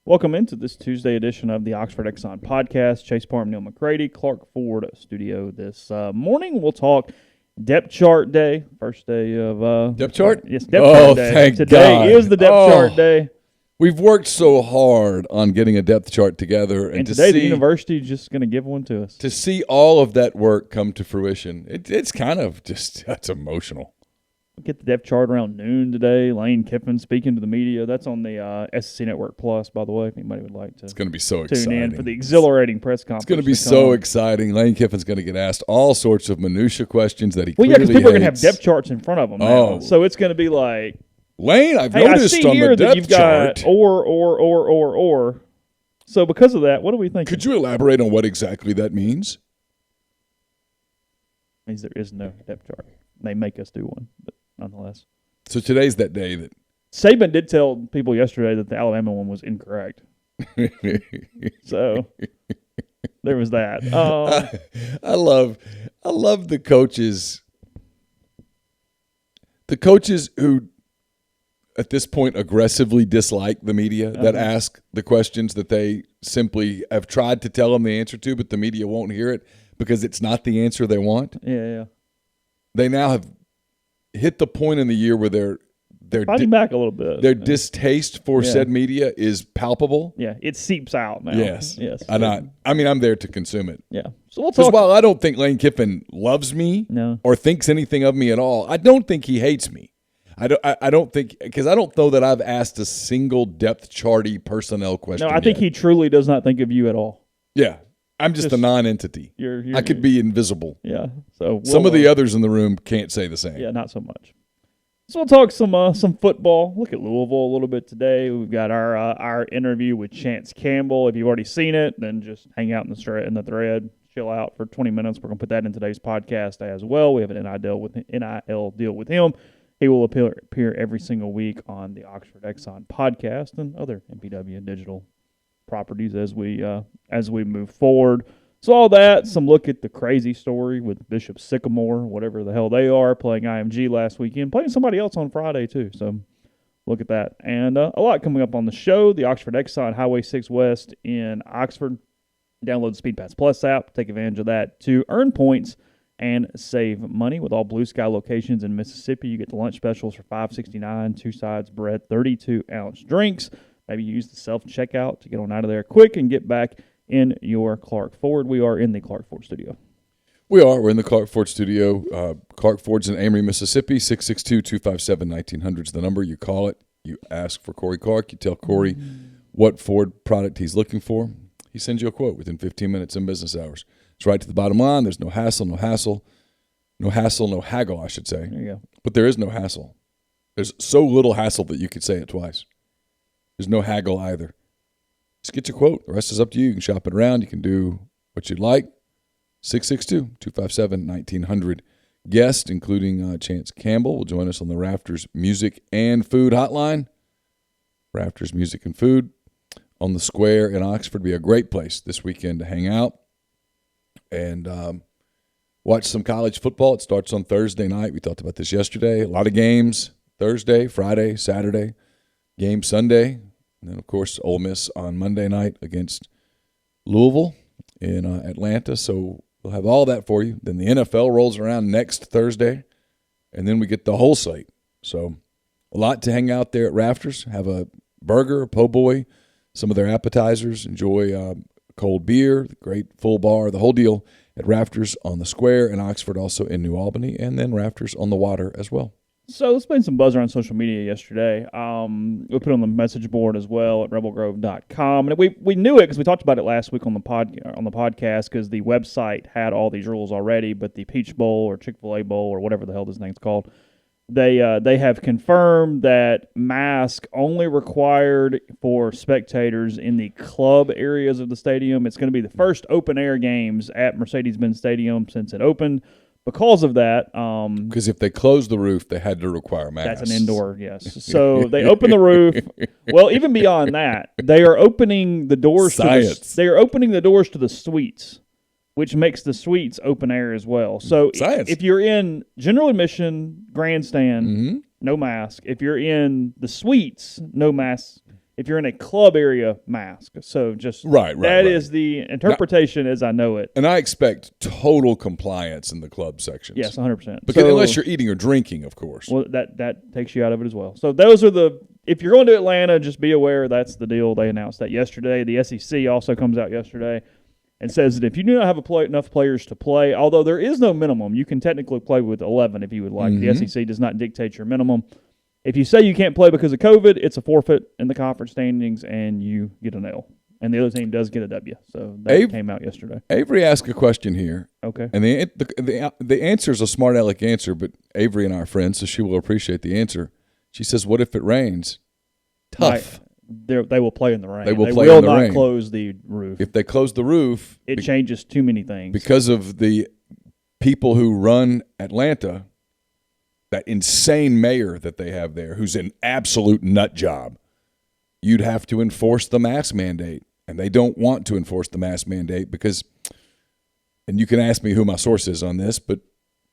Welcome into this Tuesday edition of the Oxford Exxon podcast. Chase Parham, Neil McCready, Clark Ford studio this morning. We'll talk depth chart day, first day of depth chart. Yes, depth chart day. Thank Today God. is the depth chart day, We've worked so hard on getting a depth chart together, and today the university is just going to give one to us. To see all of that work come to fruition, it's kind of just it's emotional. We'll get the depth chart around noon today. Lane Kiffin speaking to the media. That's on the SEC Network Plus, by the way, if anybody would like to. It's going to be so tune exciting. in for the exhilarating press conference. It's going to be so exciting. Lane Kiffin's going to get asked all sorts of minutia questions that he Well, yeah, because people are going to have hates. depth charts in front of them now. So it's going to be like, Lane, I've hey, noticed I see on here the that you've depth chart. got or. So because of that, what do we think? Could you elaborate on what exactly that means? Means there is no depth chart. They make us do one, but nonetheless. So today's that day that Saban did tell people yesterday that the Alabama one was incorrect. So there was that. I love the coaches. The coaches who, at this point, aggressively dislike the media that ask the questions that they simply have tried to tell them the answer to, but the media won't hear it because it's not the answer they want. Yeah. They now have hit the point in the year where they're fighting back a little bit. Their distaste for said media is palpable. Yeah, it seeps out now. Yes. I'm there to consume it. Yeah. So we'll Because talk. while I don't think Lane Kiffin loves me or thinks anything of me at all, I don't think he hates me. I don't think, because I don't know that I've asked a single depth charty personnel question. No, I think he truly does not think of you at all. Yeah. I'm just a non-entity. I could be invisible. Yeah. So some of the others in the room can't say the same. Yeah, not so much. So we'll talk some football. Look at Louisville a little bit today. We've got our interview with Chance Campbell. If you've already seen it, then just hang out in the thread, chill out for 20 minutes. We're going to put that in today's podcast as well. We have an NIL deal with him. He will appear every single week on the Oxford Exxon podcast and other MPW digital properties as we move forward. So all that, some look at the crazy story with Bishop Sycamore, whatever the hell they are, playing IMG last weekend, playing somebody else on Friday too. So look at that. And a lot coming up on the show. The Oxford Exxon Highway 6 West in Oxford. Download the SpeedPass Plus app. Take advantage of that to earn points and save money. With all Blue Sky locations in Mississippi, you get the lunch specials for $5.69, 2 sides bread, 32-ounce drinks. Maybe use the self-checkout to get on out of there quick and get back in your Clark Ford. We are in the Clark Ford studio. We're in the Clark Ford studio. Clark Ford's in Amory, Mississippi. 662-257-1900 is the number. You call it. You ask for Corey Clark. You tell Corey what Ford product he's looking for. He sends you a quote within 15 minutes in business hours. It's right to the bottom line. There's no hassle, no haggle, I should say. There you go. But there is no hassle. There's so little hassle that you could say it twice. There's no haggle either. Just get your quote. The rest is up to you. You can shop it around. You can do what you'd like. 662-257-1900. Guest, including Chance Campbell, will join us on the Rafters Music and Food Hotline. Rafters Music and Food on the Square in Oxford. Be a great place this weekend to hang out and watch some college football. It starts on Thursday night. We talked about this yesterday. A lot of games Thursday, Friday, Saturday. Game Sunday. And then, of course, Ole Miss on Monday night against Louisville in Atlanta. So we'll have all that for you. Then the NFL rolls around next Thursday, and then we get the whole slate. So a lot to hang out there at Rafters. Have a burger, a po' boy, some of their appetizers. Enjoy cold beer, the great full bar, the whole deal at Rafters on the Square in Oxford, also in New Albany, and then Rafters on the water as well. So let's make some buzz around social media yesterday. We put it on the message board as well at rebelgrove.com. And we knew it because we talked about it last week on the podcast because the website had all these rules already, but the Peach Bowl or Chick-fil-A Bowl or whatever the hell this thing's called, they have confirmed that mask only required for spectators in the club areas of the stadium. It's going to be the first open-air games at Mercedes-Benz Stadium since it opened. Because of that, because if they closed the roof, they had to require masks. That's an indoor, yes. So they open the roof. Well, even beyond that, they are opening the doors. They are opening the doors to the suites, which makes the suites open air as well. So if you're in general admission grandstand, no mask. If you're in the suites, no mask. if you're in a club area, mask. So just that is the interpretation as I know it. And I expect total compliance in the club sections. Yes, 100%. Because unless you're eating or drinking, of course. Well, that takes you out of it as well. So those are if you're going to Atlanta, just be aware that's the deal. They announced that yesterday. The SEC also comes out yesterday and says that if you do not have enough players to play, although there is no minimum, you can technically play with 11 if you would like. The SEC does not dictate your minimum. If you say you can't play because of COVID, it's a forfeit in the conference standings, and you get an L. And the other team does get a W. So that came out yesterday. Avery asked a question here. Okay. And the answer is a smart aleck answer, but Avery and I are friends, so she will appreciate the answer. She says, what if it rains? Tough. They will play in the rain. They will not close the roof. If they close the roof, it changes too many things. Because of the people who run Atlanta, that insane mayor that they have there, who's an absolute nut job, you'd have to enforce the mask mandate. And they don't want to enforce the mask mandate because, and you can ask me who my source is on this, but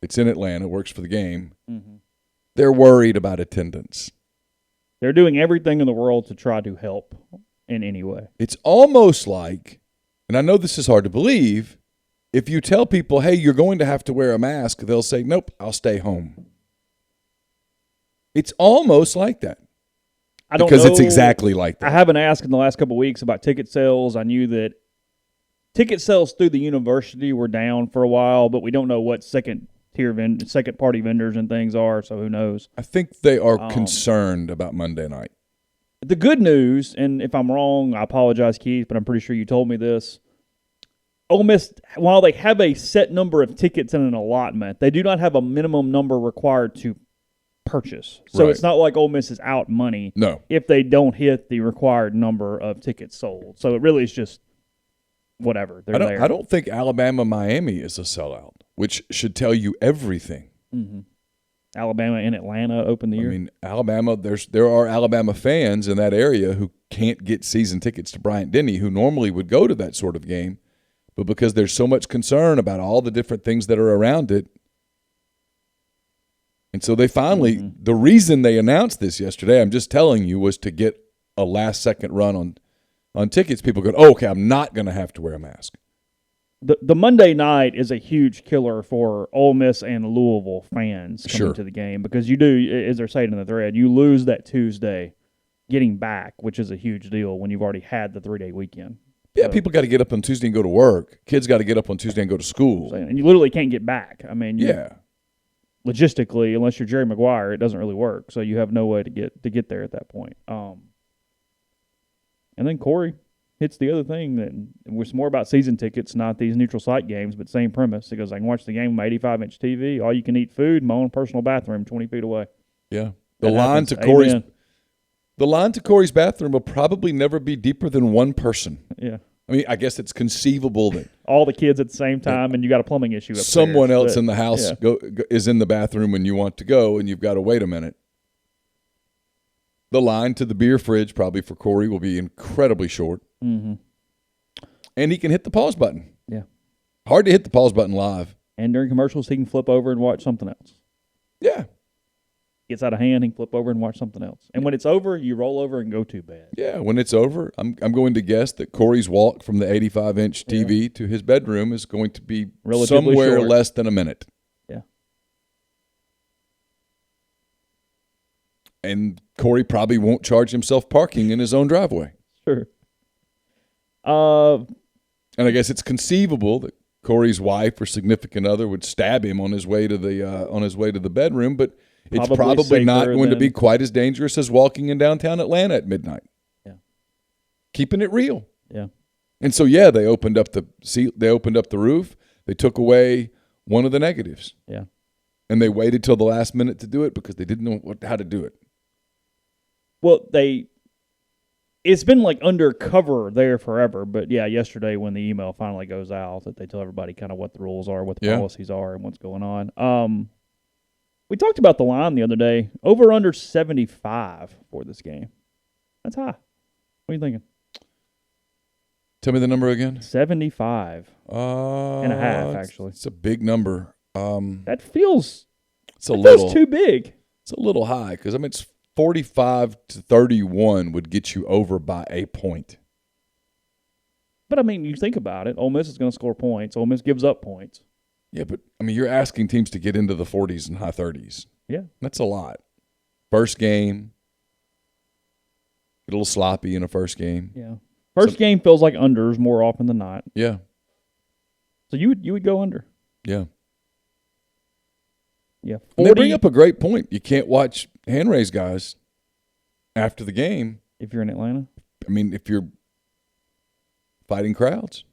it's in Atlanta, works for the game. Mm-hmm. They're worried about attendance. They're doing everything in the world to try to help in any way. It's almost like, and I know this is hard to believe, if you tell people, hey, you're going to have to wear a mask, they'll say, nope, I'll stay home. It's almost like that. I don't because know. It's exactly like that. I haven't asked in the last couple of weeks about ticket sales. I knew that ticket sales through the university were down for a while, but we don't know what second-party vendors and things are, so who knows. I think they are concerned about Monday night. The good news, and if I'm wrong, I apologize, Keith, but I'm pretty sure you told me this. Ole Miss, while they have a set number of tickets in an allotment, they do not have a minimum number required to purchase. So It's not like Ole Miss is out money if they don't hit the required number of tickets sold. So it really is just whatever. I don't think Alabama-Miami is a sellout, which should tell you everything. Mm-hmm. Alabama and Atlanta open the year. I mean, Alabama, there are Alabama fans in that area who can't get season tickets to Bryant-Denny, who normally would go to that sort of game. But because there's so much concern about all the different things that are around it, and so they finally, the reason they announced this yesterday, I'm just telling you, was to get a last-second run on tickets. People go, oh, okay, I'm not going to have to wear a mask. The Monday night is a huge killer for Ole Miss and Louisville fans coming to the game because you do, as they're saying in the thread, you lose that Tuesday getting back, which is a huge deal when you've already had the 3-day weekend. Yeah, so people got to get up on Tuesday and go to work. Kids got to get up on Tuesday and go to school. And you literally can't get back. I mean, logistically, unless you're Jerry Maguire, it doesn't really work. So you have no way to get there at that point. And then Corey hits the other thing that was more about season tickets, not these neutral site games, but same premise. He goes, I can watch the game on my 85-inch TV, all you can eat food, my own personal bathroom 20 feet away. Yeah. The line to Corey's bathroom will probably never be deeper than one person. Yeah. I mean, I guess it's conceivable that all the kids at the same time, and you got a plumbing issue upstairs. Someone else in the house is in the bathroom when you want to go, and you've got to wait a minute. The line to the beer fridge probably for Corey will be incredibly short. Mm-hmm. And he can hit the pause button. Yeah. Hard to hit the pause button live. And during commercials, he can flip over and watch something else. Yeah. Gets out of hand, he can flip over and watch something else. And when it's over, you roll over and go to bed. Yeah, when it's over, I'm going to guess that Corey's walk from the 85-inch TV to his bedroom is going to be relatively somewhere short. Less than a minute. Yeah. And Corey probably won't charge himself parking in his own driveway. Sure. And I guess it's conceivable that Corey's wife or significant other would stab him on his way to the bedroom, but it's probably not going to be quite as dangerous as walking in downtown Atlanta at midnight. Yeah. Keeping it real. Yeah. And so they opened up the roof. They took away one of the negatives. Yeah. And they waited till the last minute to do it because they didn't know how to do it. Well, it's been like undercover there forever, but yesterday when the email finally goes out that they tell everybody kind of what the rules are, what the policies are, and what's going on. We talked about the line the other day. Over under 75 for this game. That's high. What are you thinking? Tell me the number again. 75 and a half, actually. It's a big number. That feels too big. It's It's a little high because it's 45-31 would get you over by a point. But, I mean, you think about it. Ole Miss is going to score points. Ole Miss gives up points. Yeah, but, I mean, you're asking teams to get into the 40s and high 30s. Yeah. That's a lot. First game, get a little sloppy in a first game. Yeah. First game feels like unders more often than not. Yeah. So you would go under. Yeah. Yeah. 40, And they bring up a great point. You can't watch hand raise guys after the game. If you're in Atlanta? I mean, if you're fighting crowds,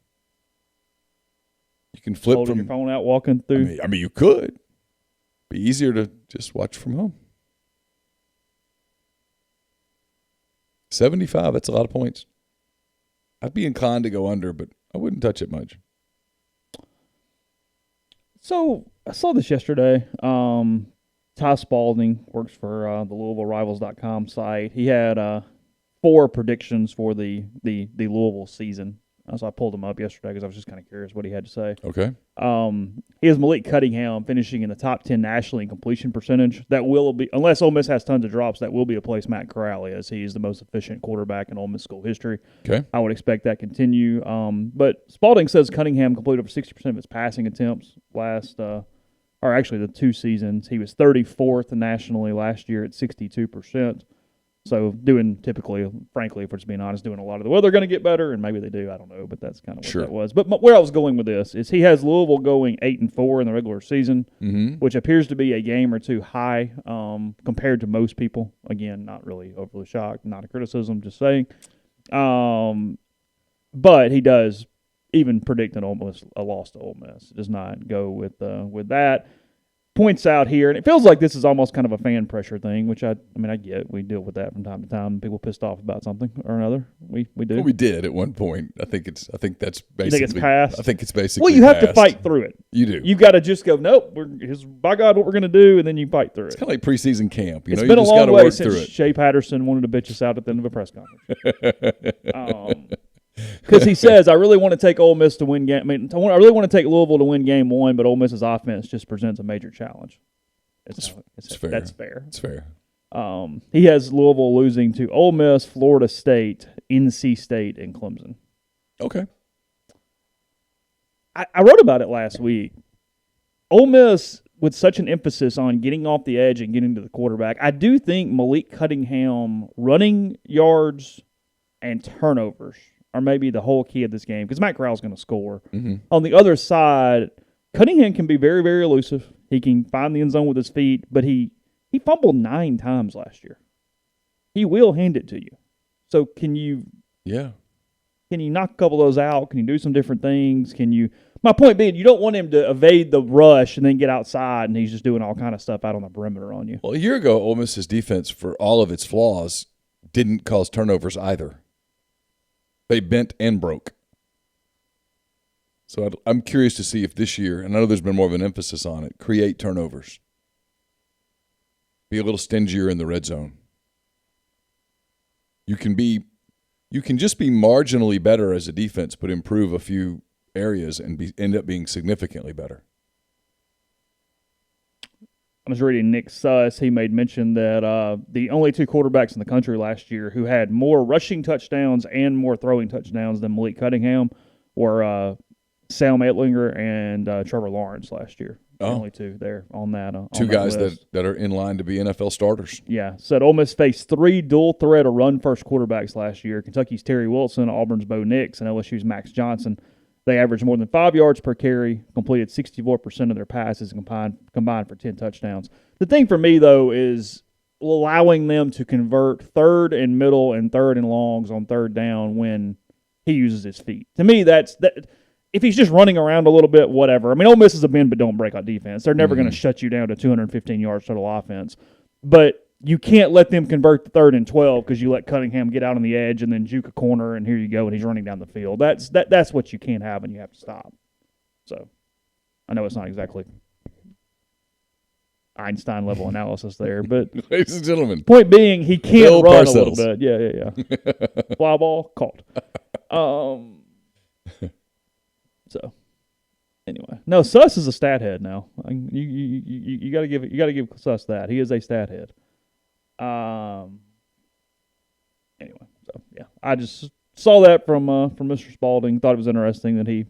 you can flip Holding from your phone out, walking through. I mean, you could. Be easier to just watch from home. 75, that's a lot of points. I'd be inclined to go under, but I wouldn't touch it much. So I saw this yesterday. Ty Spalding works for the LouisvilleRivals.com site. He had 4 predictions for the Louisville season. So I pulled him up yesterday because I was just kind of curious what he had to say. Okay. He has Malik Cunningham finishing in the top 10 nationally in completion percentage. That will be, unless Ole Miss has tons of drops, that will be a place Matt Corral is. He is the most efficient quarterback in Ole Miss school history. Okay. I would expect that to continue. But Spalding says Cunningham completed over 60% of his passing attempts the 2 seasons. He was 34th nationally last year at 62%. So doing typically, frankly, if we're just being honest, doing a lot of the, well, they're going to get better, and maybe they do. I don't know, but that's kind of what that was. But where I was going with this is he has Louisville going 8-4 in the regular season, which appears to be a game or two high compared to most people. Again, not really overly shocked, not a criticism, just saying. But he does even predict a loss to Ole Miss. Does not go with that. Points out here, and it feels like this is almost kind of a fan pressure thing, which I get. We deal with that from time to time. People pissed off about something or another. We do. Well, we did at one point. I think that's basically. You think it's passed? I think it's basically. Well, you have passed. to fight through it. You do. You got to just go. Nope. By God, what we're going to do, and then you fight through it. It's kind of like preseason camp. It's you been just a long gotta way work since through it. Shea Patterson wanted to bitch us out at the end of a press conference. Because he says, I really want to take Ole Miss to win game. I really want to take Louisville to win game 1, but Ole Miss's offense just presents a major challenge. It's fair. That's fair. It's fair. He has Louisville losing to Ole Miss, Florida State, NC State, and Clemson. Okay. I wrote about it last week. Ole Miss, with such an emphasis on getting off the edge and getting to the quarterback, I do think Malik Cunningham running yards and turnovers are maybe the whole key of this game because Matt Corral's going to score. Mm-hmm. On the other side, Cunningham can be very, very elusive. He can find the end zone with his feet, but he fumbled 9 times last year. He will hand it to you. So can you knock a couple of those out? Can you do some different things? My point being, you don't want him to evade the rush and then get outside and he's just doing all kind of stuff out on the perimeter on you. Well, a year ago, Ole Miss's defense, for all of its flaws, didn't cause turnovers either. They bent and broke. So I'm curious to see if this year, and I know there's been more of an emphasis on it, create turnovers. Be a little stingier in the red zone. You can just be marginally better as a defense, but improve a few areas and end up being significantly better. I was reading Nick Suss. He made mention that the only 2 quarterbacks in the country last year who had more rushing touchdowns and more throwing touchdowns than Malik Cunningham were Sam Etlinger and Trevor Lawrence last year. The only 2 there on that. 2 guys that are in line to be NFL starters. Yeah. Said Ole Miss faced 3 dual threat or run first quarterbacks last year. Kentucky's Terry Wilson, Auburn's Bo Nix, and LSU's Max Johnson. They averaged more than 5 yards per carry, completed 64% of their passes, and combined for 10 touchdowns. The thing for me, though, is allowing them to convert third and middle and third and longs on third down when he uses his feet. To me, that. If he's just running around a little bit, whatever. I mean, Ole Miss is a bend but don't break on defense. They're never going to shut you down to 215 yards total offense. But you can't let them convert the 3rd and 12 because you let Cunningham get out on the edge and then juke a corner, and here you go, and he's running down the field. That's what you can't have, and you have to stop. So I know it's not exactly Einstein-level analysis there, but ladies and gentlemen, point being, he can't run a little bit. Yeah. Fly ball, caught. So, anyway, no, Suss is a stat head now. You got to give Suss that. He is a stat head. Anyway, so yeah, I just saw that from Mr. Spalding. Thought it was interesting that he,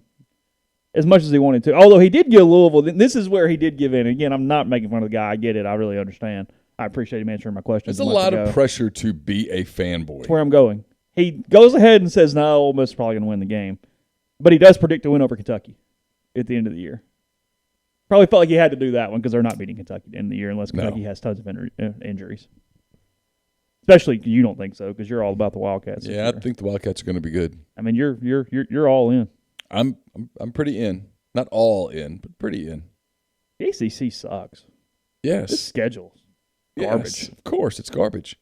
as much as he wanted to, although he did give Louisville. This is where he did give in. Again, I'm not making fun of the guy. I get it. I really understand. I appreciate him answering my questions. There's a lot of pressure to be a fanboy. That's where I'm going. He goes ahead and says, no, Ole Miss is probably going to win the game. But he does predict a win over Kentucky at the end of the year. Probably felt like he had to do that one because they're not beating Kentucky at the end of the year unless Kentucky has tons of injuries. Especially you don't think so because you're all about the Wildcats. Yeah, I think the Wildcats are going to be good. I mean, you're all in. I'm pretty in. Not all in, but pretty in. The ACC sucks. Yes. This schedule's garbage. Yes, of course, it's garbage.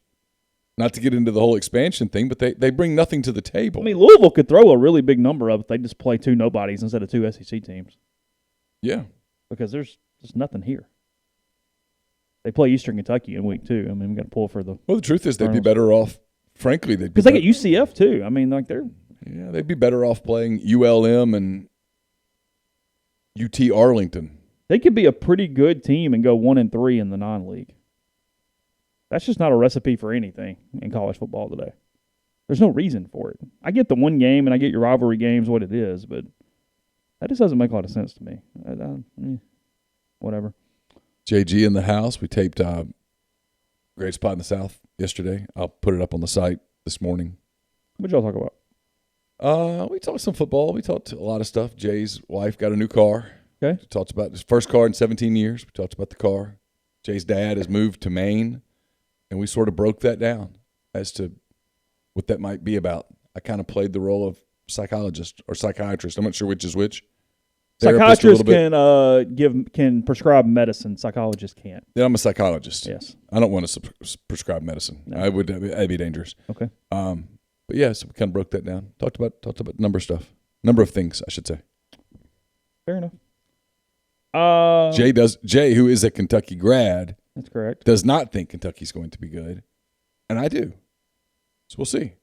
Not to get into the whole expansion thing, but they bring nothing to the table. I mean, Louisville could throw a really big number up if they just play two nobodies instead of two SEC teams. Yeah. Because there's just nothing here. They play Eastern Kentucky in week 2. I mean, we got to pull for the. Well, the truth is, they'd be better off. Frankly, they'd be because they get UCF too. I mean, like they're. Yeah, they'd be better off playing ULM and UT Arlington. They could be a pretty good team and go 1-3 in the non-league. That's just not a recipe for anything in college football today. There's no reason for it. I get the one game and I get your rivalry games, what it is, but that just doesn't make a lot of sense to me. Whatever. JG in the house. We taped Great Spot in the South yesterday. I'll put it up on the site this morning. What y'all talk about? We talked some football. We talked a lot of stuff. Jay's wife got a new car. Okay. We talked about his first car in 17 years. We talked about the car. Jay's dad has moved to Maine, and we sort of broke that down as to what that might be about. I kind of played the role of psychologist or psychiatrist. I'm not sure which is which. Psychiatrists can prescribe medicine. Psychologists can't. Yeah, I'm a psychologist. Yes. I don't want to prescribe medicine. No. That'd be dangerous. Okay. But yeah, so we kind of broke that down. Talked about number of things, I should say. Fair enough. Jay, who is a Kentucky grad, that's correct, does not think Kentucky's going to be good, and I do. So we'll see.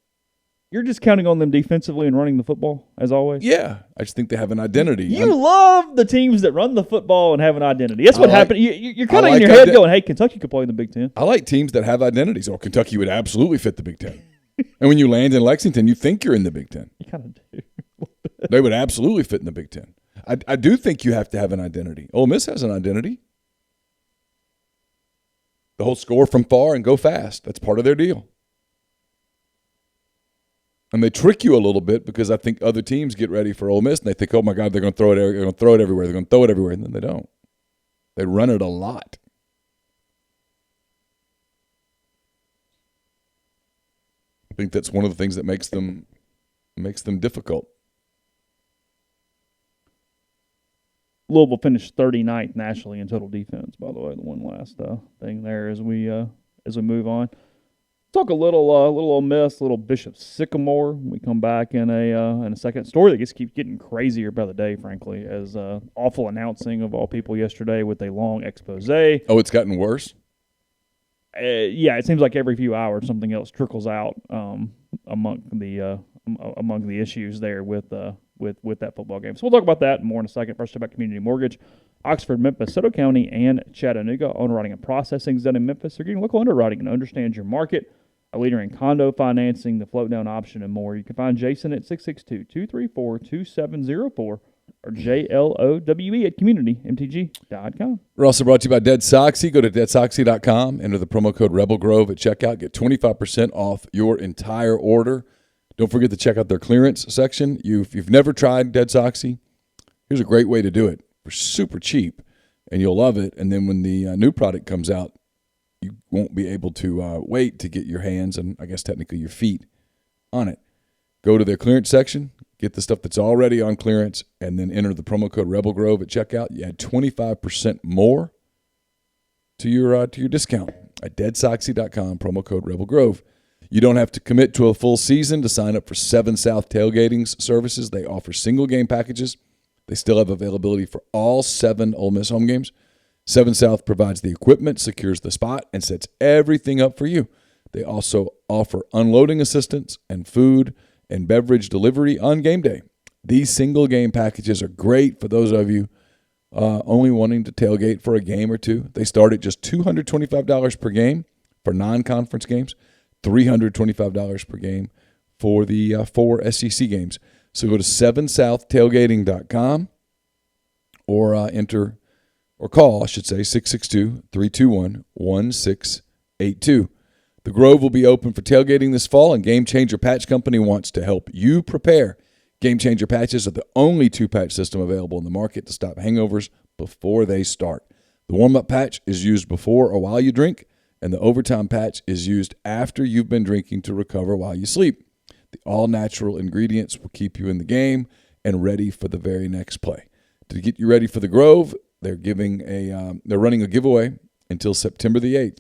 You're just counting on them defensively and running the football, as always? Yeah. I just think they have an identity. You love the teams that run the football and have an identity. That's what happened. You're kind of in your head going, hey, Kentucky could play in the Big Ten. I like teams that have identities, or Kentucky would absolutely fit the Big Ten. And when you land in Lexington, you think you're in the Big Ten. You kind of do. They would absolutely fit in the Big Ten. I do think you have to have an identity. Ole Miss has an identity. The whole score from far and go fast. That's part of their deal. And they trick you a little bit because I think other teams get ready for Ole Miss and they think, oh my God, they're going to throw it. They're going to throw it everywhere. They're going to throw it everywhere, and then they don't. They run it a lot. I think that's one of the things that makes them difficult. Louisville finished 39th nationally in total defense, by the way. The one last thing there as we move on. Talk a little Ole Miss, a little Bishop Sycamore. We come back in a second. Story that just keeps getting crazier by the day, frankly, as awful announcing of all people yesterday with a long expose. Oh, it's gotten worse? Yeah, it seems like every few hours something else trickles out among the issues there with that football game. So we'll talk about that more in a second. First, about Community Mortgage. Oxford, Memphis, Soto County, and Chattanooga. Underwriting and processing is done in Memphis. They're getting local underwriting and understand your market. A leader in condo financing, the float down option, and more. You can find Jason at 662-234-2704 or JLOWE at communitymtg.com. We're also brought to you by Dead Soxy. Go to deadsoxy.com. Enter the promo code Rebel Grove at checkout. Get 25% off your entire order. Don't forget to check out their clearance section. If you've never tried Dead Soxy, here's a great way to do it for super cheap, and you'll love it. And then when the new product comes out, you won't be able to wait to get your hands and I guess technically your feet on it. Go to their clearance section, get the stuff that's already on clearance, and then enter the promo code Rebel Grove at checkout. You add 25% more to your discount at deadsoxy.com, promo code Rebel Grove. You don't have to commit to a full season to sign up for 7 South tailgating services. They offer single game packages. They still have availability for all 7 Ole Miss home games. 7 South provides the equipment, secures the spot, and sets everything up for you. They also offer unloading assistance and food and beverage delivery on game day. These single game packages are great for those of you only wanting to tailgate for a game or two. They start at just $225 per game for non-conference games, $325 per game for the 4 SEC games. So go to 7southtailgating.com or call, 662-321-1682. The Grove will be open for tailgating this fall, and Game Changer Patch Company wants to help you prepare. Game Changer patches are the only 2-patch system available in the market to stop hangovers before they start. The warm-up patch is used before or while you drink, and the overtime patch is used after you've been drinking to recover while you sleep. The all-natural ingredients will keep you in the game and ready for the very next play. To get you ready for the Grove, they're running a giveaway until September the 8th.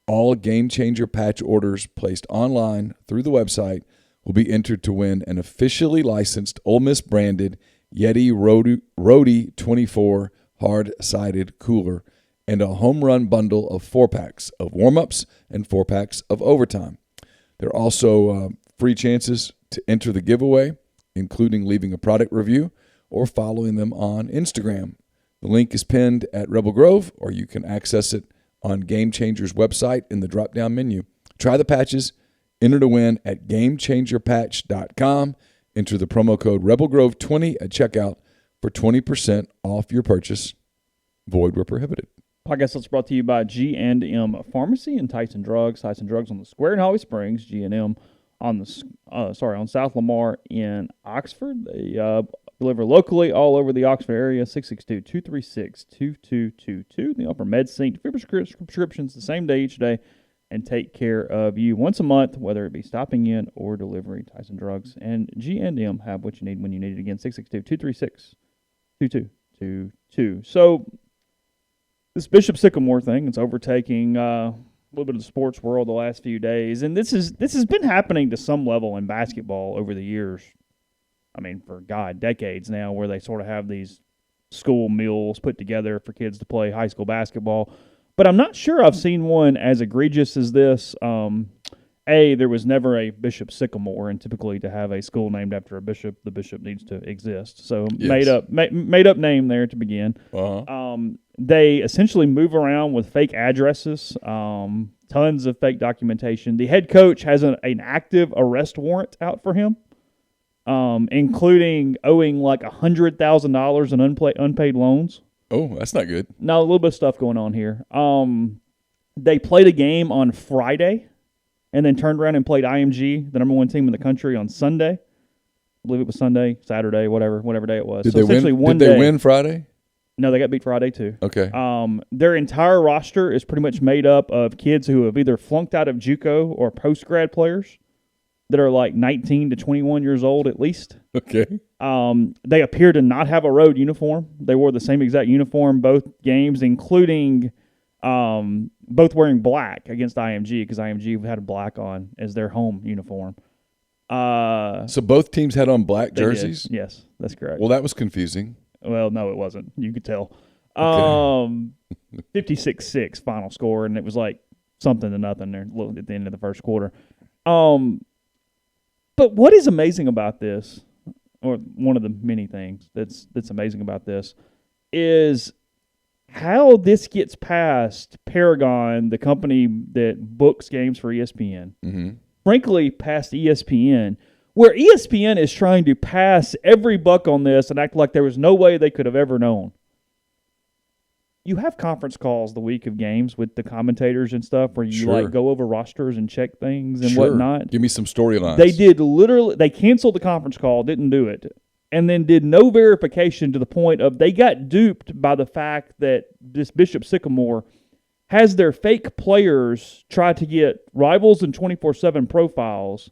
All Game Changer patch orders placed online through the website will be entered to win an officially licensed Ole Miss branded Yeti Roadie 24 hard-sided cooler and a home run bundle of 4-packs of warm-ups and 4-packs of overtime. There are also free chances to enter the giveaway, including leaving a product review or following them on Instagram. The link is pinned at Rebel Grove, or you can access it on Game Changer's website in the drop-down menu. Try the patches. Enter to win at GameChangerPatch.com. Enter the promo code RebelGrove20 at checkout for 20% off your purchase. Void where prohibited. Podcast is brought to you by G&M Pharmacy and Tyson Drugs. Tyson Drugs on the Square in Holly Springs. G&M on South Lamar in Oxford. They deliver locally all over the Oxford area. 662-236-2222. They offer MedSync prescriptions the same day each day and take care of you once a month, whether it be stopping in or delivery. Tyson Drugs and G&M have what you need when you need it. Again, 662-236-2222. So this Bishop Sycamore thing, it's overtaking a little bit of the sports world the last few days, and this has been happening to some level in basketball over the years. I mean, for decades now, where they sort of have these school meals put together for kids to play high school basketball. But I'm not sure I've seen one as egregious as this. There was never a Bishop Sycamore, and typically to have a school named after a bishop, the bishop needs to exist. So yes. made up name there to begin. Uh-huh. They essentially move around with fake addresses, tons of fake documentation. The head coach has an active arrest warrant out for him, including owing like $100,000 in unpaid loans. Oh, that's not good. No, a little bit of stuff going on here. They played a game on Friday and then turned around and played IMG, the number one team in the country, on Sunday. I believe it was Sunday, Saturday, whatever day it was. Did they win Friday? No, they got beat Friday too. Okay. Their entire roster is pretty much made up of kids who have either flunked out of JUCO or post-grad players that are like 19 to 21 years old at least. Okay. They appear to not have a road uniform. They wore the same exact uniform both games, including both wearing black against IMG, because IMG had black on as their home uniform. So both teams had on black jerseys? Yes, that's correct. Well, that was confusing. Well, no, it wasn't. You could tell. Okay. 56-6 final score, and it was like something to nothing there at the end of the first quarter. But what is amazing about this, or one of the many things that's amazing about this, is how this gets past Paragon, the company that books games for ESPN. Mm-hmm. Frankly, past ESPN, where ESPN is trying to pass every buck on this and act like there was no way they could have ever known. You have conference calls the week of games with the commentators and stuff where you like go over rosters and check things and whatnot. Give me some storylines. They canceled the conference call, didn't do it, and then did no verification to the point of they got duped by the fact that this Bishop Sycamore has their fake players try to get Rivals and 24/7 profiles,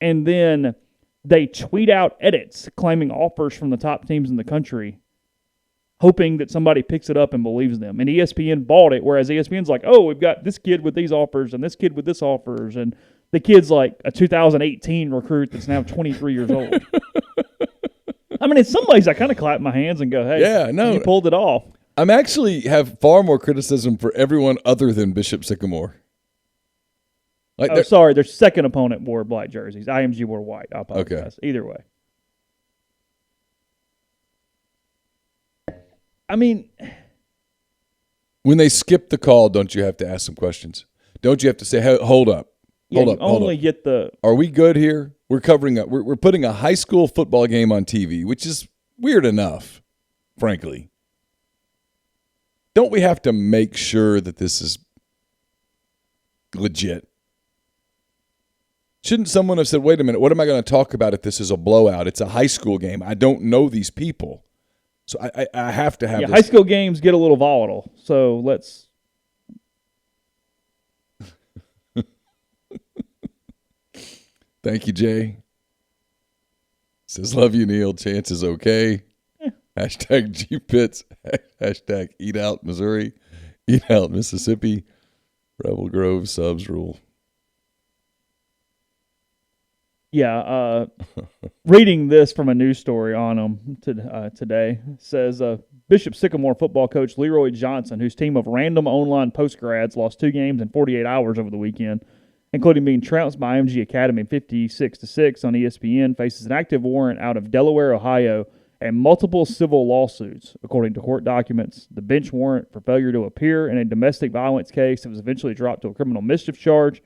and then they tweet out edits claiming offers from the top teams in the country, hoping that somebody picks it up and believes them. And ESPN bought it, whereas ESPN's like, oh, we've got this kid with these offers and this kid with this offers, and the kid's like a 2018 recruit that's now 23 years old. I mean, in some ways, I kind of clap my hands and go, hey, you pulled it off. I'm actually have far more criticism for everyone other than Bishop Sycamore. Their second opponent wore black jerseys. IMG wore white. I apologize. Okay. Either way. I mean, when they skip the call, don't you have to ask some questions? don't you have to say, hey, hold up? Yeah, you only get the. Are we good here? We're covering up. We're putting a high school football game on TV, which is weird enough, frankly. Don't we have to make sure that this is legit? Shouldn't someone have said, wait a minute, what am I going to talk about if this is a blowout? It's a high school game. I don't know these people. So I have to have this. High school games get a little volatile. So let's. Thank you, Jay. Says, love you, Neil. Chance is okay. Hashtag G-Pits. Hashtag Eat Out Missouri. Eat Out Mississippi. Rebel Grove subs rule. Yeah, reading this from a news story on them today says Bishop Sycamore football coach Leroy Johnson, whose team of random online postgrads lost 2 games in 48 hours over the weekend, including being trounced by IMG Academy 56-6 on ESPN, faces an active warrant out of Delaware, Ohio, and multiple civil lawsuits. According to court documents, the bench warrant for failure to appear in a domestic violence case that was eventually dropped to a criminal mischief charge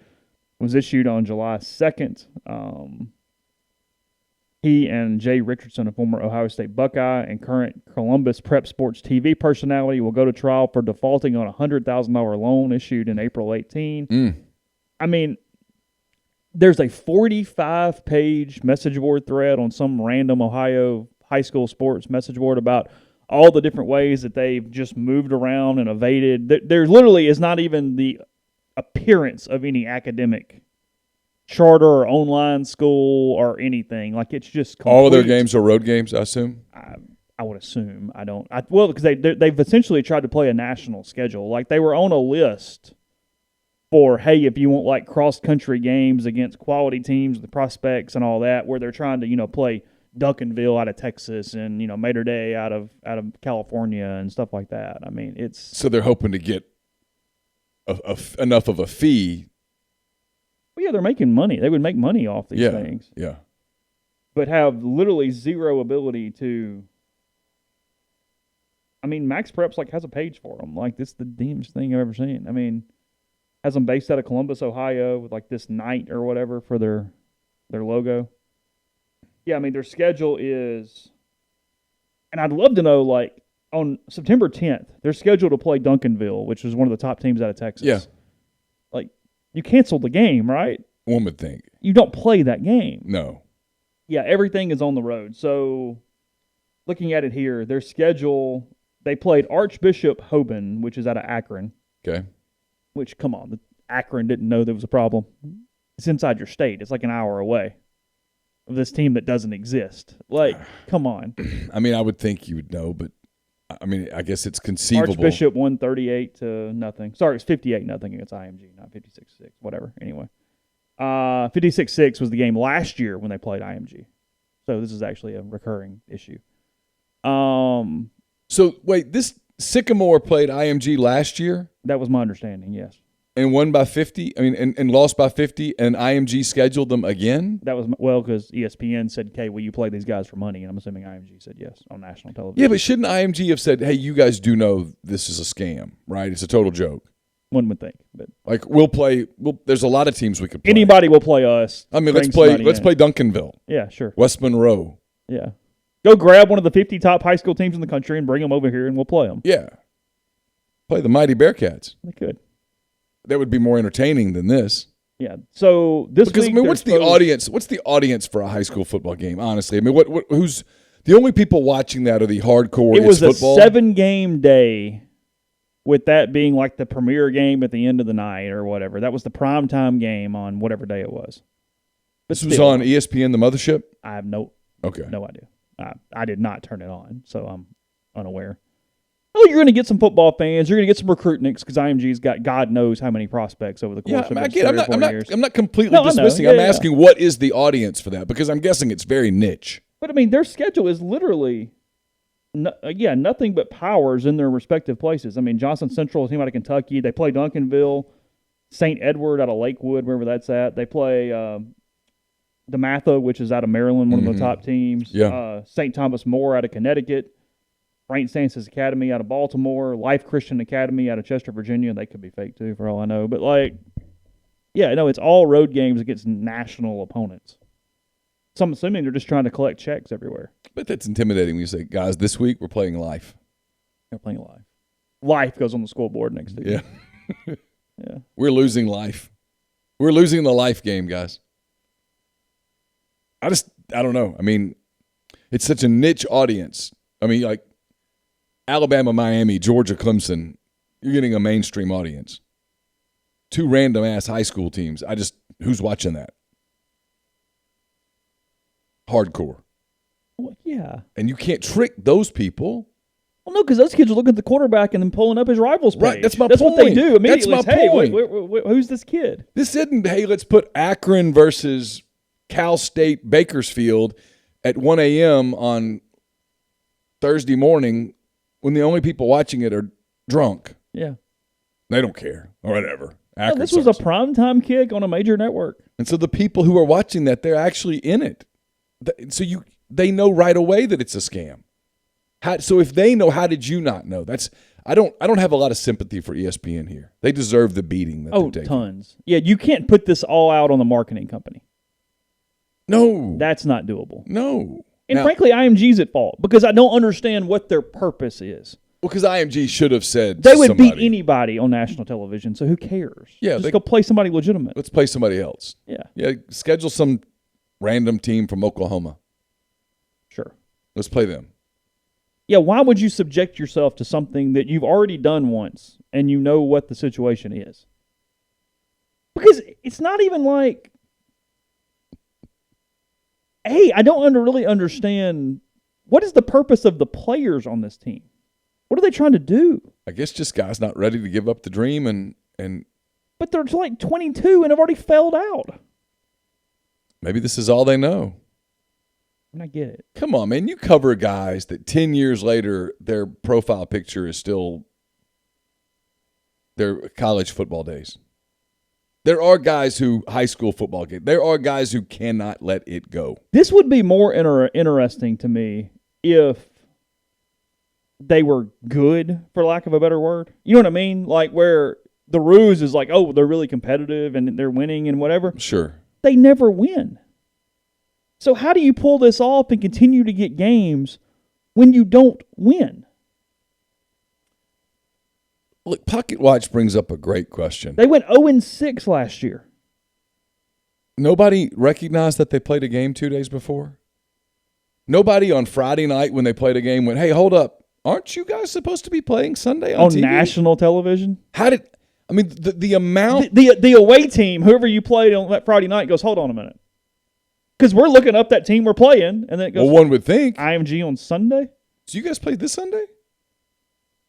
was issued on July 2nd. He and Jay Richardson, a former Ohio State Buckeye and current Columbus Prep Sports TV personality, will go to trial for defaulting on a $100,000 loan issued in April 18. I mean, there's a 45-page message board thread on some random Ohio high school sports message board about all the different ways that they've just moved around and evaded. There literally is not even the appearance of any academic charter or online school or anything. Like, it's just complete. All of their games are road games, I assume? I would assume. Well, because they've essentially tried to play a national schedule. Like, they were on a list for, hey, if you want like cross-country games against quality teams, the prospects and all that, where they're trying to, play Duncanville out of Texas and, Mater Dei out of California and stuff like that. I mean, it's... So they're hoping to get enough of a fee. Well, yeah, they're making money. They would make money off these things. Yeah. But have literally zero ability to... I mean, Max Preps has a page for them. Like, this is the damnest thing I've ever seen. I mean, has them based out of Columbus, Ohio, with this knight or whatever for their logo. Yeah, I mean, their schedule is... And I'd love to know, on September 10th, they're scheduled to play Duncanville, which is one of the top teams out of Texas. Yeah. You canceled the game, right? One would think. You don't play that game. No. Yeah, everything is on the road. So, looking at it here, their schedule, they played Archbishop Hoban, which is out of Akron. Okay. Which, come on, Akron didn't know there was a problem. It's inside your state. It's like an hour away of this team that doesn't exist. Come on. I mean, I would think you would know, but I mean, I guess it's conceivable. Archbishop won 38-0. Sorry, it's 58-0 against IMG, not 56-6. Whatever. Anyway, 56-6 was the game last year when they played IMG. So this is actually a recurring issue. So wait, this Sycamore played IMG last year? That was my understanding. Yes. And won by 50. I mean, and lost by 50. And IMG scheduled them again. That was because ESPN said, "Okay, will you play these guys for money?" And I'm assuming IMG said yes on national television. Yeah, but shouldn't IMG have said, "Hey, you guys do know this is a scam, right? It's a total joke." One would think, but we'll play. There's a lot of teams we could play. Anybody will play us. I mean, let's play Duncanville. Yeah, sure. West Monroe. Yeah, go grab one of the 50 top high school teams in the country and bring them over here, and we'll play them. Yeah, play the Mighty Bearcats. They could. That would be more entertaining than this. Yeah. So this week, what's the audience? What's the audience for a high school football game? Honestly, I mean, who's the only people watching that are the hardcore? It was football? A 7-game day, with that being the premier game at the end of the night or whatever. That was the primetime game on whatever day it was. But this was on ESPN, the mothership. I have no idea. I did not turn it on, so I'm unaware. Oh, you're going to get some football fans. You're going to get some recruitniks because IMG's got God knows how many prospects over the course of its 3 or 4 years. I'm not completely dismissing. Yeah, I'm asking what is the audience for that because I'm guessing it's very niche. But, I mean, their schedule is literally, nothing but powers in their respective places. I mean, Johnson Central, a team out of Kentucky. They play Duncanville, St. Edward out of Lakewood, wherever that's at. They play DeMatha, which is out of Maryland, one of the top teams. Yeah. St. Thomas More out of Connecticut. Frank Stancis Academy out of Baltimore, Life Christian Academy out of Chester, Virginia. They could be fake too, for all I know. But Yeah, no, it's all road games against national opponents. So I'm assuming they're just trying to collect checks everywhere. But that's intimidating when you say, guys, this week we're playing life. They're playing life. Life goes on the scoreboard next to you. Yeah. Yeah. We're losing life. We're losing the life game, guys. I don't know. I mean, it's such a niche audience. I mean, like Alabama, Miami, Georgia, Clemson, you're getting a mainstream audience. Two random-ass high school teams. Who's watching that? Hardcore. Well, yeah. And you can't trick those people. Well, no, because those kids are looking at the quarterback and then pulling up his rival's page. Right, that's my That's point. what they do immediately. That's my Hey, point. Who's this kid? This isn't, hey, let's put Akron versus Cal State Bakersfield at 1 a.m. on Thursday morning when the only people watching it are drunk. Yeah. They don't care or whatever. No, this was a primetime kick on a major network. And so the people who are watching that, they're actually in it. So they know right away that it's a scam. So if they know, how did you not know? I don't have a lot of sympathy for ESPN here. They deserve the beating that they're taking. Tons. Yeah, you can't put this all out on the marketing company. No. That's not doable. No. And frankly, IMG's at fault because I don't understand what their purpose is. Well, because IMG should have said they would beat anybody on national television, so who cares? Yeah, Just go play somebody legitimate. Let's play somebody else. Yeah. Yeah, schedule some random team from Oklahoma. Sure. Let's play them. Yeah, why would you subject yourself to something that you've already done once and you know what the situation is? Because it's not even like, hey, I don't really understand, what is the purpose of the players on this team? What are they trying to do? I guess just guys not ready to give up the dream and But they're like 22 and have already failed out. Maybe this is all they know. And I get it. Come on, man. You cover guys that 10 years later, their profile picture is still their college football days. There are guys who high school football get. There are guys who cannot let it go. This would be more interesting to me if they were good, for lack of a better word. You know what I mean? Like where the ruse is like, oh, they're really competitive and they're winning and whatever. Sure. They never win. So how do you pull this off and continue to get games when you don't win? Look, Pocket Watch brings up a great question. They went 0-6 last year. Nobody recognized that they played a game 2 days before? Nobody on Friday night when they played a game went, hey, hold up. Aren't you guys supposed to be playing Sunday on TV? National television? The amount... The away team, whoever you played on that Friday night, goes, hold on a minute. Because we're looking up that team we're playing, and then it goes... Well, one would think. IMG on Sunday? So you guys played this Sunday?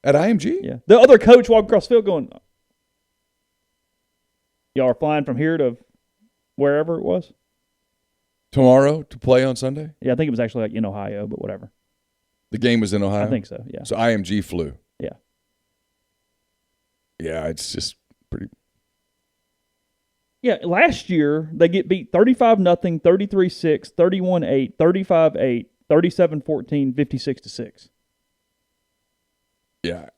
At IMG? Yeah. The other coach walked across the field going, y'all are flying from here to wherever it was? Tomorrow to play on Sunday? Yeah, I think it was actually like in Ohio, but whatever. The game was in Ohio? I think so, yeah. So IMG flew? Yeah. Yeah, it's just pretty... Yeah, last year they get beat 35-0, 33-6, 31-8, 35-8, 37-14, 56-6. Yeah,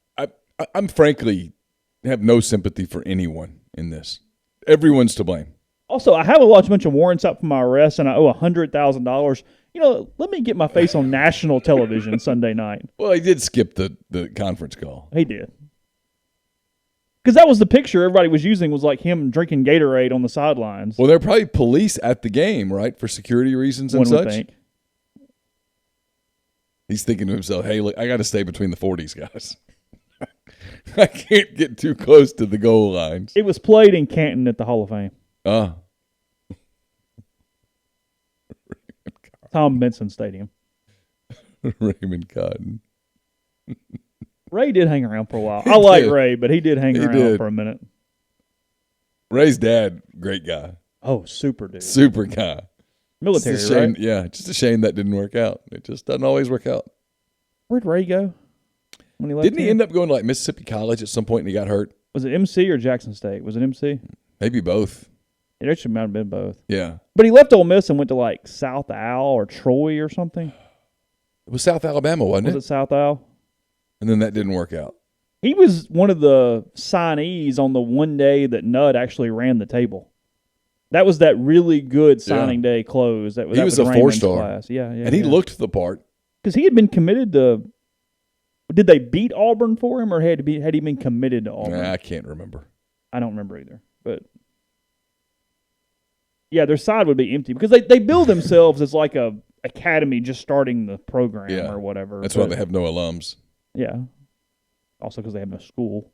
I'm frankly have no sympathy for anyone in this. Everyone's to blame. Also, I have a bunch of warrants out for my arrest, and I owe $100,000. You know, let me get my face on national television Sunday night. Well, he did skip the conference call. He did. Because that was the picture everybody was using, was like him drinking Gatorade on the sidelines. Well, there are probably police at the game, right, for security reasons and One such. would think. He's thinking to himself, hey, look, I got to stay between the 40s, guys. I can't get too close to the goal lines. It was played in Canton at the Hall of Fame. Tom Benson Stadium. Raymond Cotton. Ray did hang around for a while. I like Ray, but he did hang around for a minute. Ray's dad, great guy. Oh, super dude. Super guy. Military, shame, right? Yeah, just a shame that didn't work out. It just doesn't always work out. Where'd Ray go when he left? Didn't he end up going to like Mississippi College at some point and he got hurt? Was it MC or Jackson State? Was it MC? Maybe both. It actually might have been both. Yeah. But he left Ole Miss and went to like South Al or Troy or something. It was South Alabama, wasn't it? Was it South Al? And then that didn't work out. He was one of the signees on the one day that Nudd actually ran the table. That was that really good signing day close. That He was a Raymond's 4-star. class. Yeah. And he looked the part. Because he had been committed to. Did they beat Auburn for him, or had he been committed to Auburn? I can't remember. I don't remember either. But yeah, their side would be empty because they build themselves as like a academy just starting the program or whatever. That's why they have no alums. Yeah. Also because they have no school.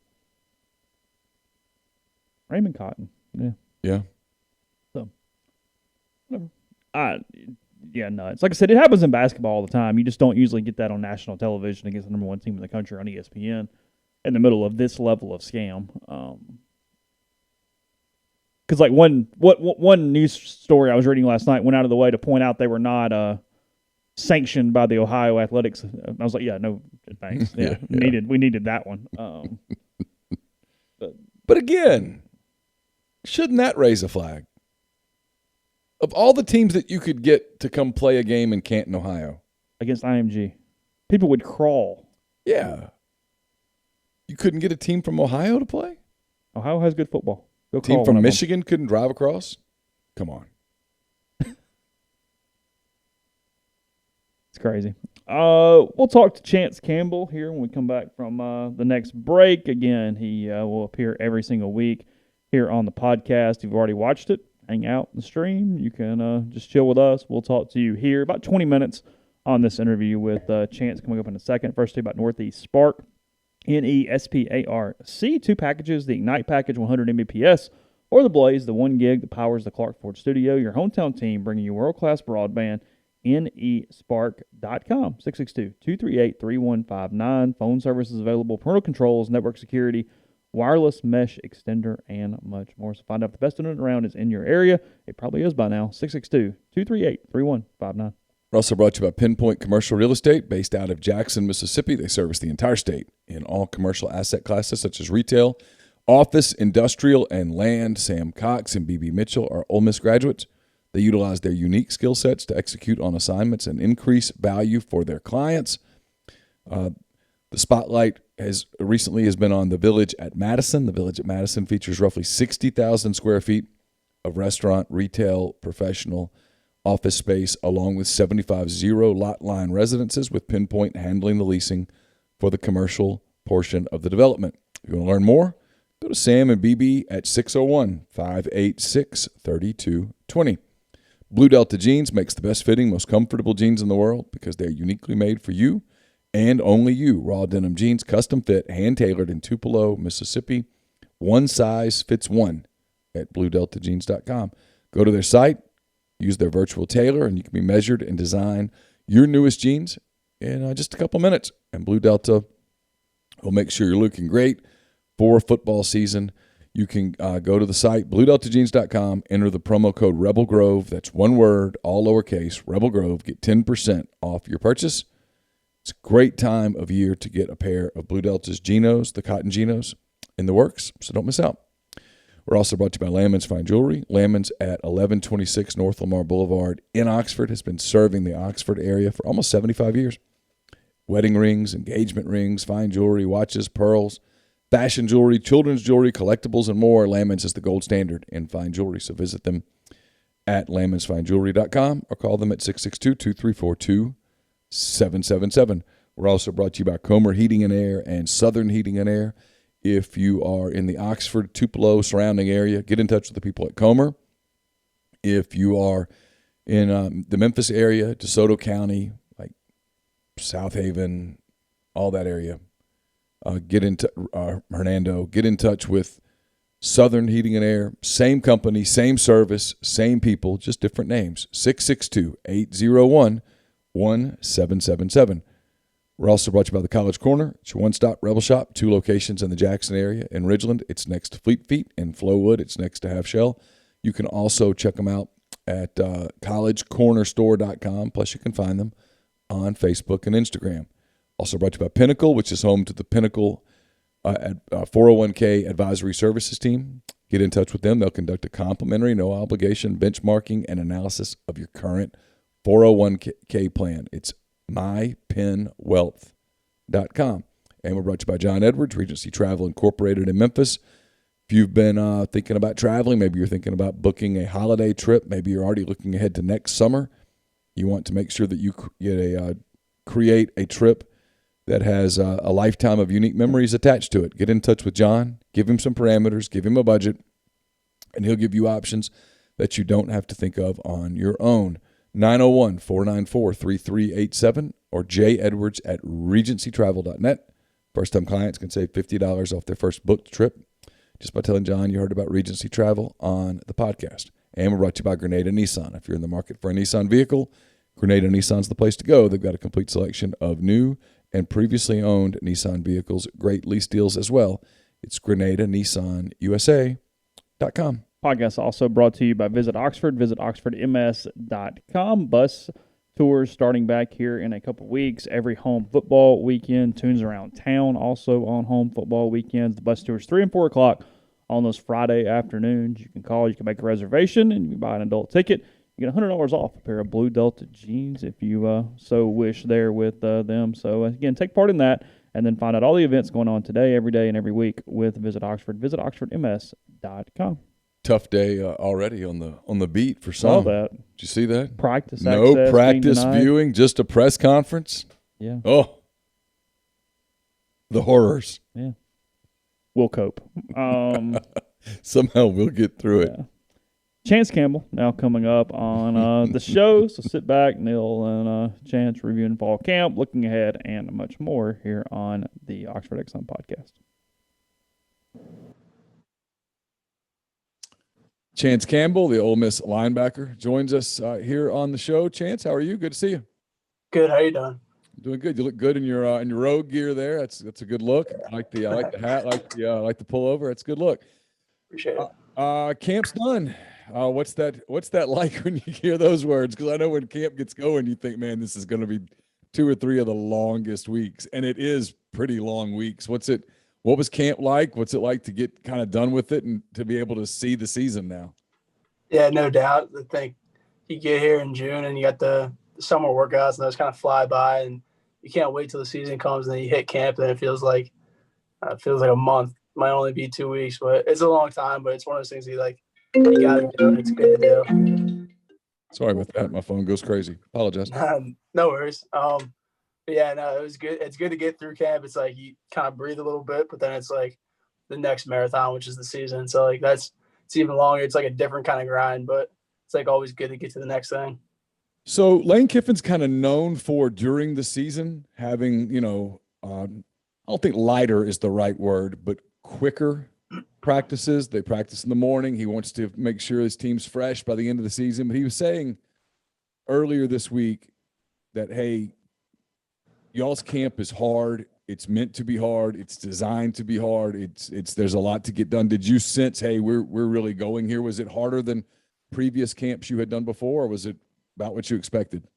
Raymond Cotton. Yeah. Yeah. So, whatever. Nuts. Like I said, it happens in basketball all the time. You just don't usually get that on national television against the number one team in the country on ESPN in the middle of this level of scam. Because like one news story I was reading last night went out of the way to point out they were not sanctioned by the Ohio Athletics. I was like, yeah, no, thanks. Yeah, we needed that one. But again, shouldn't that raise a flag? Of all the teams that you could get to come play a game in Canton, Ohio. Against IMG. People would crawl. Yeah. You couldn't get a team from Ohio to play? Ohio has good football. A team from Michigan couldn't drive across? Come on. It's crazy. We'll talk to Chance Campbell here when we come back from the next break. Again, he will appear every single week here on the podcast. If you've already watched it, hang out in the stream. You can just chill with us. We'll talk to you here about 20 minutes on this interview with Chance coming up in a second. First, to about Northeast Spark, NESPARC. 2 packages, the Ignite package, 100 Mbps, or the Blaze, the 1 gig that powers the Clark Ford studio. Your hometown team bringing you world-class broadband. NESPARC.com. 662-238-3159. Phone services available. Parental controls, network security, wireless mesh extender, and much more. So find out if the best internet around is in your area. It probably is by now. 662-238-3159. We're also brought to you by Pinpoint Commercial Real Estate, based out of Jackson, Mississippi. They service the entire state in all commercial asset classes such as retail, office, industrial, and land. Sam Cox and BB Mitchell are Ole Miss graduates. They utilize their unique skill sets to execute on assignments and increase value for their clients. The spotlight has been on the Village at Madison. The Village at Madison features roughly 60,000 square feet of restaurant, retail, professional, office space, along with 75 zero-lot line residences, with Pinpoint handling the leasing for the commercial portion of the development. If you want to learn more, go to Sam and BB at 601-586-3220. Blue Delta Jeans makes the best fitting, most comfortable jeans in the world because they're uniquely made for you and only you. Raw denim jeans, custom fit, hand-tailored in Tupelo, Mississippi. One size fits one at BlueDeltaJeans.com. Go to their site, use their virtual tailor, and you can be measured and design your newest jeans in just a couple minutes. And Blue Delta will make sure you're looking great for football season. You can go to the site, BlueDeltaJeans.com, enter the promo code Rebel Grove. That's one word, all lowercase, Rebel Grove. Get 10% off your purchase. It's a great time of year to get a pair of Blue Delta's Genos, the cotton Genos, in the works, so don't miss out. We're also brought to you by Landman's Fine Jewelry. Landman's at 1126 North Lamar Boulevard in Oxford has been serving the Oxford area for almost 75 years. Wedding rings, engagement rings, fine jewelry, watches, pearls, fashion jewelry, children's jewelry, collectibles, and more. Landman's is the gold standard in fine jewelry, so visit them at landmansfinejewelry.com or call them at 662-234-2777. We're also brought to you by Comer Heating and Air and Southern Heating and Air. If you are in the Oxford, Tupelo surrounding area, get in touch with the people at Comer. If you are in the Memphis area, DeSoto County, like South Haven, all that area, Hernando, get in touch with Southern Heating and Air. Same company, same service, same people, just different names. 662-801-1777. We're also brought to you by the College Corner. It's your one-stop Rebel Shop, 2 locations in the Jackson area. In Ridgeland, it's next to Fleet Feet. In Flowood, it's next to Half Shell. You can also check them out at collegecornerstore.com. Plus, you can find them on Facebook and Instagram. Also brought to you by Pinnacle, which is home to the Pinnacle 401k advisory services team. Get in touch with them. They'll conduct a complimentary, no-obligation benchmarking and analysis of your current 401k plan. It's mypinwealth.com. And we're brought to you by John Edwards, Regency Travel Incorporated in Memphis. If you've been thinking about traveling, maybe you're thinking about booking a holiday trip, maybe you're already looking ahead to next summer, you want to make sure that you create a trip that has a lifetime of unique memories attached to it. Get in touch with John, give him some parameters, give him a budget, and he'll give you options that you don't have to think of on your own. 901-494-3387 or jedwards@regencytravel.net. First-time clients can save $50 off their first booked trip just by telling John you heard about Regency Travel on the podcast. And we're brought to you by Grenada Nissan. If you're in the market for a Nissan vehicle, Grenada Nissan's the place to go. They've got a complete selection of new and previously owned Nissan vehicles, great lease deals as well. It's GrenadaNissanUSA.com. Podcast also brought to you by Visit Oxford. Visit oxfordms.com. Bus tours starting back here in a couple weeks. Every home football weekend. Tunes around town also on home football weekends. The bus tours 3 and 4 o'clock on those Friday afternoons. You can call. You can make a reservation, and you can buy an adult ticket. You get $100 off a pair of Blue Delta jeans if you so wish there with them. So, again, take part in that and then find out all the events going on today, every day, and every week with Visit Oxford. Visit oxfordms.com. Tough day already on the beat for some. Saw that. Did you see that? Practice No access practice being denied. viewing, just a press conference. Yeah. Oh, the horrors. Yeah. We'll cope. Somehow we'll get through it. Yeah. Chance Campbell now coming up on the show. So sit back, Neil and Chance reviewing fall camp, looking ahead, and much more here on the Oxford Exxon podcast. Chance Campbell, the Ole Miss linebacker, joins us here on the show. Chance, how are you? Good to see you. Good. How you doing? Doing good. You look good in your road gear there. That's a good look. I like the hat. I like the pullover. That's a good look. Appreciate it. Camp's done. What's that like when you hear those words? Because I know when camp gets going, you think, man, this is going to be 2 or 3 of the longest weeks, and it is pretty long weeks. What was camp like? What's it like to get kind of done with it and to be able to see the season now? Yeah, no doubt. I think you get here in June and you got the summer workouts and those kind of fly by, and you can't wait till the season comes and then you hit camp and it feels like a month. Might only be 2 weeks, but it's a long time. But it's one of those things you got to do. It's good to do. Sorry about that. My phone goes crazy. Apologize. No worries. But yeah, no, it was good. It's good to get through camp. It's like you kind of breathe a little bit, but then it's like the next marathon, which is the season. So like it's even longer. It's like a different kind of grind, but it's like always good to get to the next thing. So Lane Kiffin's kind of known for during the season having, I don't think lighter is the right word, but quicker practices. They practice in the morning. He wants to make sure his team's fresh by the end of the season. But he was saying earlier this week that, hey, y'all's camp is hard. It's meant to be hard. It's designed to be hard. There's a lot to get done. Did you sense, hey, we're really going here? Was it harder than previous camps you had done before, or was it about what you expected?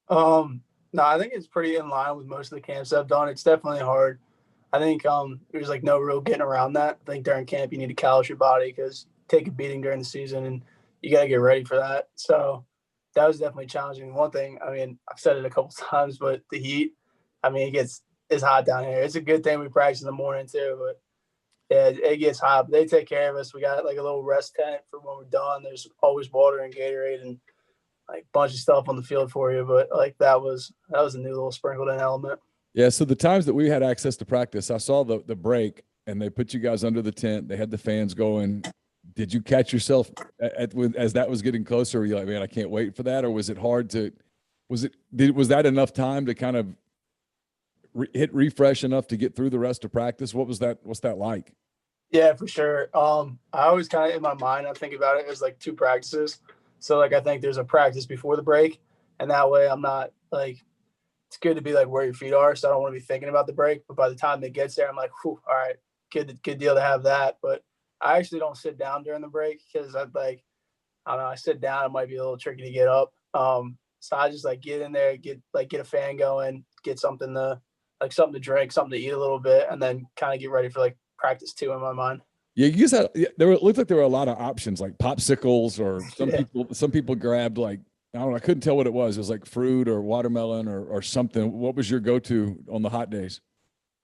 No, I think it's pretty in line with most of the camps I've done. It's definitely hard. I think there's like no real getting around that. I think during camp you need to callous your body because take a beating during the season and you got to get ready for that. So that was definitely challenging. One thing, I mean, I've said it a couple times, but the heat, I mean, it's hot down here. It's a good thing we practice in the morning too, but yeah, it gets hot. But they take care of us. We got like a little rest tent for when we're done. There's always water and Gatorade and like a bunch of stuff on the field for you. But like that was a new little sprinkled in element. Yeah, so the times that we had access to practice, I saw the break, and they put you guys under the tent. They had the fans going. Did you catch yourself as that was getting closer? Were you like, man, I can't wait for that? Or was it hard to – was that enough time to kind of hit refresh enough to get through the rest of practice? What's that like? Yeah, for sure. I always kind of in my mind, I think about it as like 2 practices. So like I think there's a practice before the break, and that way I'm not like – it's good to be like where your feet are, so I don't want to be thinking about the break. But by the time it gets there, I'm like, whew, all right, good deal to have that. But I actually don't sit down during the break because I don't know, I sit down, it might be a little tricky to get up. So I just like get in there, get a fan going, get something to drink, something to eat a little bit, and then kind of get ready for like practice 2 in my mind. Yeah, you guys had it looked like there were a lot of options like popsicles or some people grabbed like. I don't know. I couldn't tell what it was. It was like fruit or watermelon or something. What was your go-to on the hot days?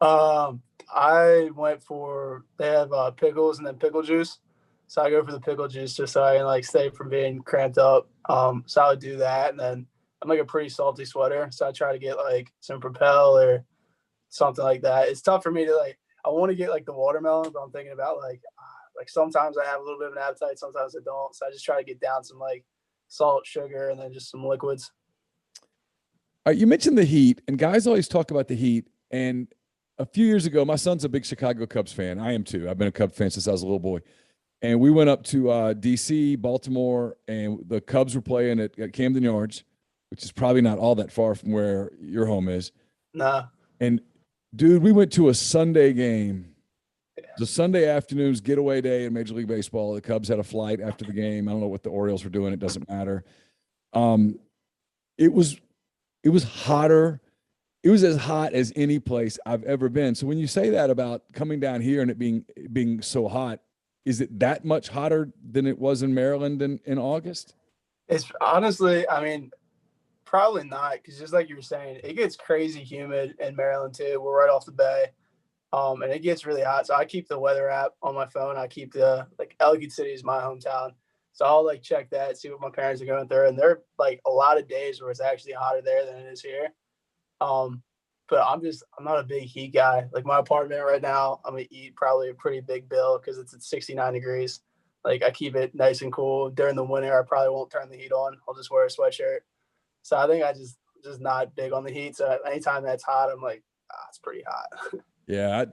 I went for they have pickles and then pickle juice, so I go for the pickle juice just so I can like stay from being cramped up. So I would do that, and then I'm like a pretty salty sweater, so I try to get like some Propel or something like that. It's tough for me to like. I want to get like the watermelon, but I'm thinking about like sometimes I have a little bit of an appetite, sometimes I don't. So I just try to get down some like salt, sugar, and then just some liquids. You mentioned the Heat, and guys always talk about the Heat. And a few years ago, my son's a big Chicago Cubs fan. I am too. I've been a Cubs fan since I was a little boy. And we went up to D.C., Baltimore, and the Cubs were playing at Camden Yards, which is probably not all that far from where your home is. Nah. And dude, we went to a Sunday game. The Sunday afternoon's getaway day in Major League Baseball. The Cubs had a flight after the game. I don't know what the Orioles were doing. It doesn't matter. It was hotter. It was as hot as any place I've ever been. So when you say that about coming down here and it being so hot, is it that much hotter than it was in Maryland in August? It's honestly, I mean, probably not, because just like you were saying, it gets crazy humid in Maryland too. We're right off the bay, and it gets really hot. So I keep the weather app on my phone. I keep the like Ellicott City is my hometown, so I'll like check that, see what my parents are going through, and there are like a lot of days where it's actually hotter there than it is here. Um, but I'm not a big heat guy. Like my apartment right now, I'm gonna eat probably a pretty big bill because it's at 69 degrees. Like I keep it nice and cool during the winter. I probably won't turn the heat on. I'll just wear a sweatshirt. So I think I just not big on the heat. So anytime that's hot, I'm like, it's pretty hot. Yeah,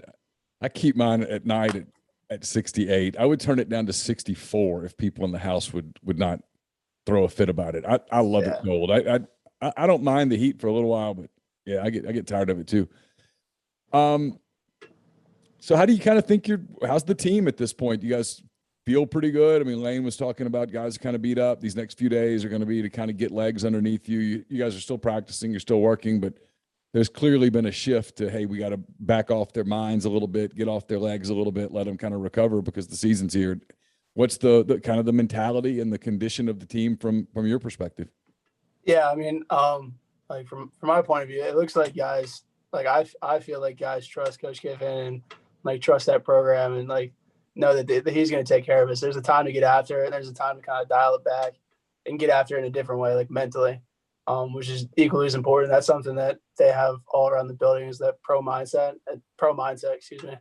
I keep mine at night at 68. I would turn it down to 64 if people in the house would not throw a fit about it. I love it Yeah. cold. I don't mind the heat for a little while, but yeah, I get tired of it too. So how do you kind of think how's the team at this point? You guys feel pretty good? I mean, Lane was talking about guys kind of beat up. These next few days are going to be to kind of get legs underneath you. You guys are still practicing, you're still working, but there's clearly been a shift to, hey, we got to back off their minds a little bit, get off their legs a little bit, let them kind of recover because the season's here. What's the kind of the mentality and the condition of the team from your perspective? Yeah, I mean, like from my point of view, it looks like guys like I feel like guys trust Coach Kiffin and like trust that program and like know that he's going to take care of us. There's a time to get after it, and there's a time to kind of dial it back and get after it in a different way, like mentally, which is equally as important. That's something that they have all around the building is that pro mindset, excuse me,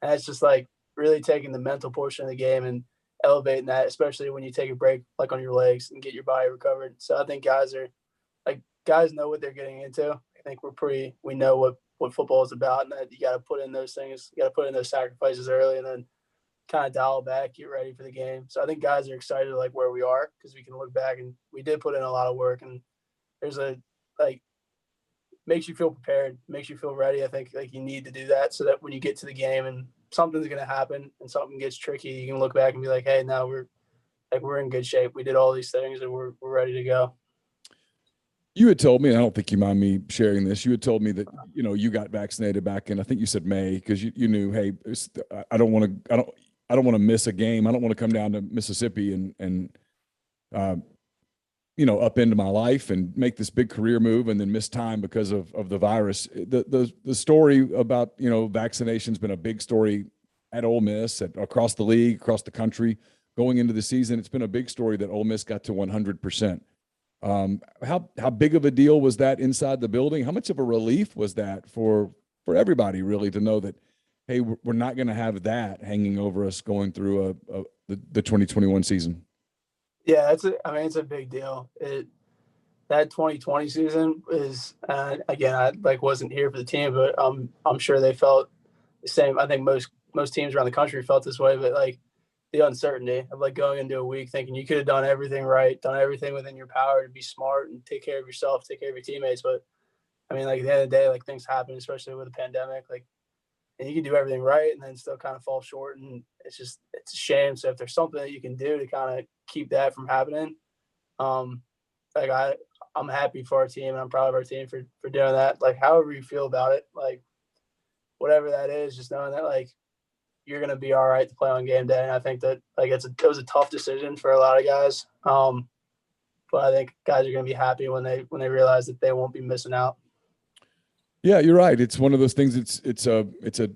and it's just like really taking the mental portion of the game and elevating that, especially when you take a break like on your legs and get your body recovered. So I think guys know what they're getting into. I think we know what football is about, and that you got to put in those things, you got to put in those sacrifices early, and then kind of dial back, get ready for the game. So I think guys are excited like where we are because we can look back and we did put in a lot of work, and there's a like makes you feel prepared, makes you feel ready. I think like you need to do that so that when you get to the game and something's going to happen and something gets tricky, you can look back and be like, hey, now we're in good shape. We did all these things and we're ready to go. You had told me, and I don't think you mind me sharing this. You had told me that you got vaccinated back in, I think you said May, because you knew, hey, I don't want to miss a game. I don't want to come down to Mississippi and up into my life and make this big career move and then miss time because of the virus. The story about vaccination's been a big story at Ole Miss, across the league, across the country, going into the season. It's been a big story that Ole Miss got to 100%. How big of a deal was that inside the building? How much of a relief was that for everybody really to know that, hey, we're not going to have that hanging over us going through the 2021 season? Yeah, it's a big deal. That 2020 season is again, I like wasn't here for the team, but I'm sure they felt the same. I think most teams around the country felt this way, but like the uncertainty of like going into a week thinking you could have done everything right, done everything within your power to be smart and take care of yourself, take care of your teammates. But I mean, like at the end of the day, like things happen, especially with a pandemic, like, and you can do everything right and then still kind of fall short. And it's a shame. So if there's something that you can do to kind of keep that from happening, like I'm happy for our team and I'm proud of our team for doing that. Like, however you feel about it, like whatever that is, just knowing that like you're going to be all right to play on game day. And I think that like it was a tough decision for a lot of guys. But I think guys are going to be happy when they realize that they won't be missing out. Yeah, you're right. It's one of those things. It's a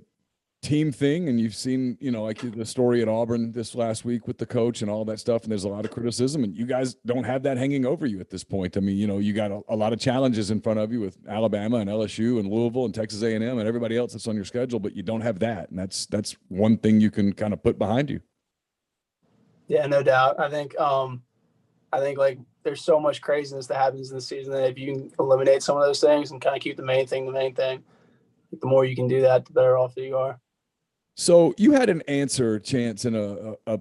team thing, and you've seen, like the story at Auburn this last week with the coach and all that stuff, and there's a lot of criticism, and you guys don't have that hanging over you at this point. I mean, you got a lot of challenges in front of you with Alabama and LSU and Louisville and Texas A&M and everybody else that's on your schedule, but you don't have that, and that's one thing you can kind of put behind you. Yeah, no doubt. I think like there's so much craziness that happens in the season that if you can eliminate some of those things and kind of keep the main thing, the more you can do that, the better off that you are. So you had an answer, Chance, in a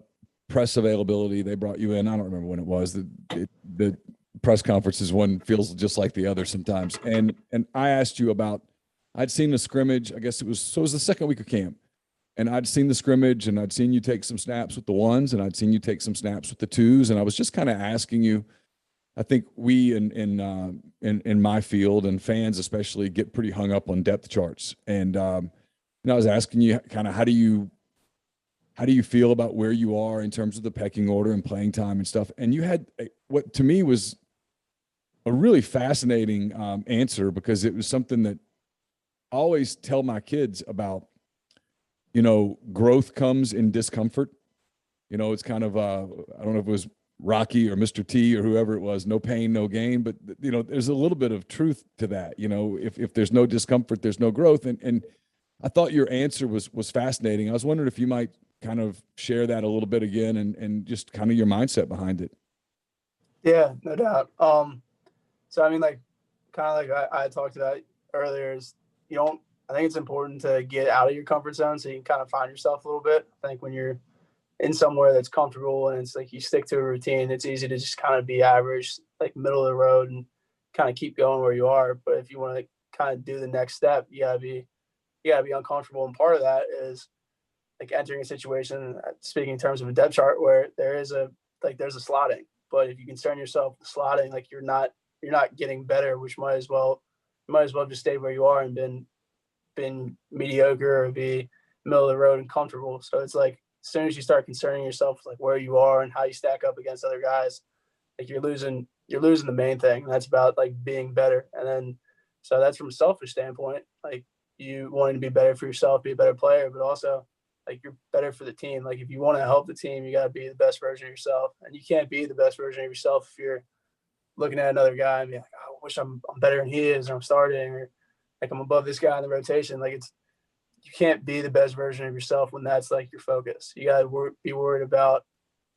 press availability. They brought you in. I don't remember when it was. The press conferences one feels just like the other sometimes. And I asked you about. I'd seen the scrimmage. I guess it was the second week of camp, and I'd seen the scrimmage, and I'd seen you take some snaps with the ones, and I'd seen you take some snaps with the twos, and I was just kind of asking you. I think we in my field and fans especially get pretty hung up on depth charts, and I was asking you kind of how do you feel about where you are in terms of the pecking order and playing time and stuff? And you had what to me was a really fascinating answer, because it was something that I always tell my kids about. Growth comes in discomfort. It's kind of I don't know if it was Rocky or Mr. T or whoever it was, no pain, no gain. But there's a little bit of truth to that. If there's no discomfort, there's no growth. And I thought your answer was fascinating. I was wondering if you might kind of share that a little bit again, and just kind of your mindset behind it. Yeah, no doubt. So I mean, like, kind of like I talked about earlier, is you don't. I think it's important to get out of your comfort zone so you can kind of find yourself a little bit. I think when you're in somewhere that's comfortable and it's like you stick to a routine, it's easy to just kind of be average, like middle of the road, and kind of keep going where you are. But if you want to kind of do the next step, you gotta be uncomfortable. And part of that is like entering a situation, speaking in terms of a depth chart, where there's a slotting. But if you concern yourself with slotting, like you're not getting better, which you might as well just stay where you are and been mediocre or be middle of the road and comfortable. So it's like as soon as you start concerning yourself with like where you are and how you stack up against other guys, like you're losing the main thing. And that's about like being better. And then so that's from a selfish standpoint, like you wanting to be better for yourself, be a better player, but also like you're better for the team. Like if you want to help the team, you got to be the best version of yourself, and you can't be the best version of yourself if you're looking at another guy and be like, oh, I wish I'm better than he is, or I'm starting, or like I'm above this guy in the rotation. Like you can't be the best version of yourself when that's like your focus. You got to be worried about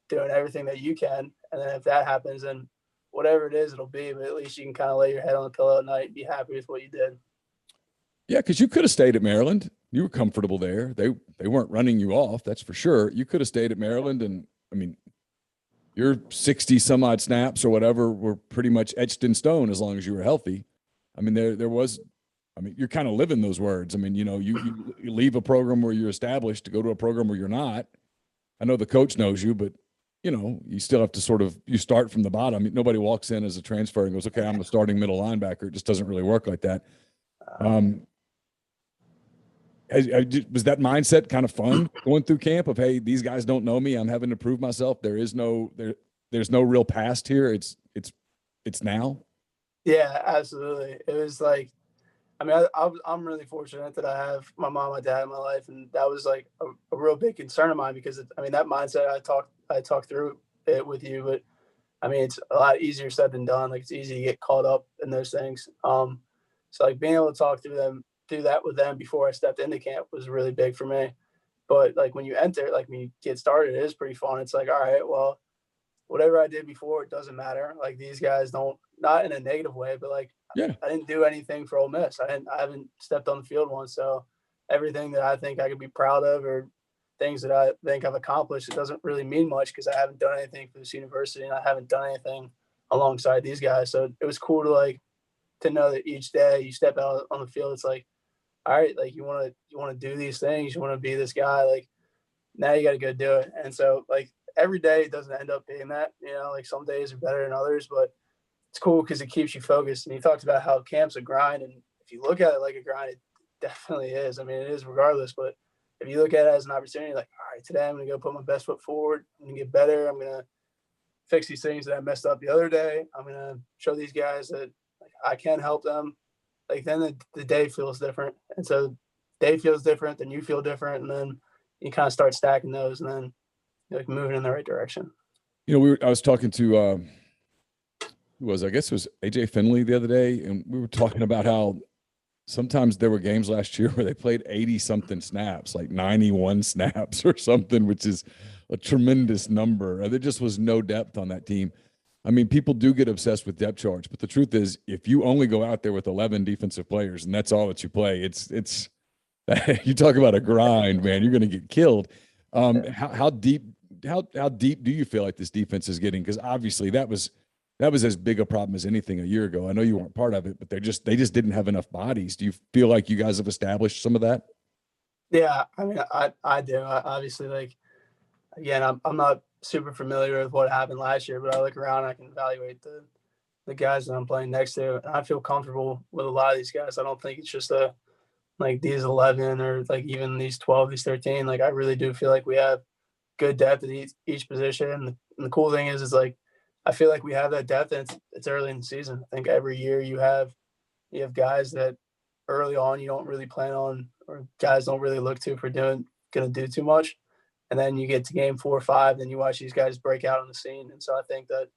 doing everything that you can, and then if that happens, then whatever it is, it'll be. But at least you can kind of lay your head on the pillow at night and be happy with what you did. Yeah, because you could have stayed at Maryland. You were comfortable there. They weren't running you off, that's for sure. You could have stayed at Maryland, and I mean, your 60 some odd snaps or whatever were pretty much etched in stone as long as you were healthy. I mean, there was. I mean, you're kind of living those words. I mean, you leave a program where you're established to go to a program where you're not. I know the coach knows you, but you still have to you start from the bottom. I mean, nobody walks in as a transfer and goes, okay, I'm a starting middle linebacker. It just doesn't really work like that. Was that mindset kind of fun going through camp of, hey, these guys don't know me, I'm having to prove myself, there's no real past here, it's now? Yeah, absolutely. It was like, I mean, I'm really fortunate that I have my mom and dad in my life, and that was like a real big concern of mine because I mean that mindset I talked through it with you, but I mean it's a lot easier said than done. Like it's easy to get caught up in those things. So like being able to talk through that with them before I stepped into camp was really big for me. But like when you enter, like when you get started, it is pretty fun. It's like, all right, well, whatever I did before, it doesn't matter. Like these guys don't, not in a negative way, but like Yeah. I didn't do anything for Ole Miss. I haven't stepped on the field once. So everything that I think I could be proud of or things that I think I've accomplished, it doesn't really mean much because I haven't done anything for this university and I haven't done anything alongside these guys. So it was cool to know that each day you step out on the field, it's like, all right, like you want to do these things, you want to be this guy, like now you got to go do it. And so like every day it doesn't end up being that, like some days are better than others, but it's cool because it keeps you focused. And you talked about how camp's a grind, and if you look at it like a grind, it definitely is. I mean, it is regardless, but if you look at it as an opportunity, like, all right, today I'm going to go put my best foot forward. I'm going to get better. I'm going to fix these things that I messed up the other day. I'm going to show these guys that like, I can help them. like then the day feels different. And so day feels different, then you feel different, and then you kind of start stacking those, and then you're like moving in the right direction. You know, I was talking to I guess it was AJ Finley the other day, and we were talking about how sometimes there were games last year where they played 80 something snaps, like 91 snaps or something, which is a tremendous number. There just was no depth on that team. I mean, people do get obsessed with depth charts, but the truth is, if you only go out there with 11 defensive players and that's all that you play, it's you talk about a grind, man. You're going to get killed. How deep do you feel like this defense is getting? Because obviously that was as big a problem as anything a year ago. I know you weren't part of it, but they just didn't have enough bodies. Do you feel like you guys have established some of that? Yeah, I mean, I do. Obviously, like, again, I'm not super familiar with what happened last year, but I look around, I can evaluate the guys that I'm playing next to, and I feel comfortable with a lot of these guys. I don't think it's just like these 11 or like even these 12, these 13. Like, I really do feel like we have good depth at each position. And the cool thing is like, I feel like we have that depth, and it's early in the season. I think every year you have guys that early on you don't really plan on, or guys don't really look to for going to do too much. And then you get to game 4 or 5, then you watch these guys break out on the scene. And so I think that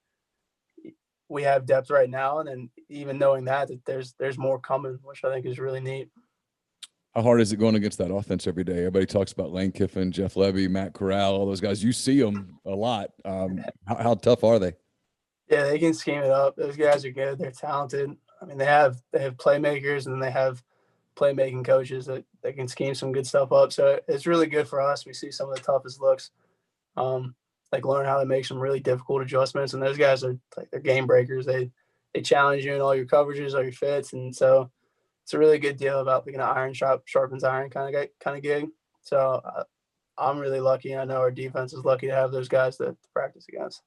we have depth right now, and then even knowing that there's more coming, which I think is really neat. How hard is it going against that offense every day? Everybody talks about Lane Kiffin, Jeff Levy, Matt Corral, all those guys. You see them a lot. How tough are they? Yeah, they can scheme it up. Those guys are good. They're talented. I mean, they have playmakers, and then they have playmaking coaches that can scheme some good stuff up. So it's really good for us. We see some of the toughest looks, like learn how to make some really difficult adjustments. And those guys are like, they're game breakers. They challenge you in all your coverages, all your fits, and so it's a really good deal about like an iron sharpens iron kind of gig. So I'm really lucky, and I know our defense is lucky to have those guys to practice against.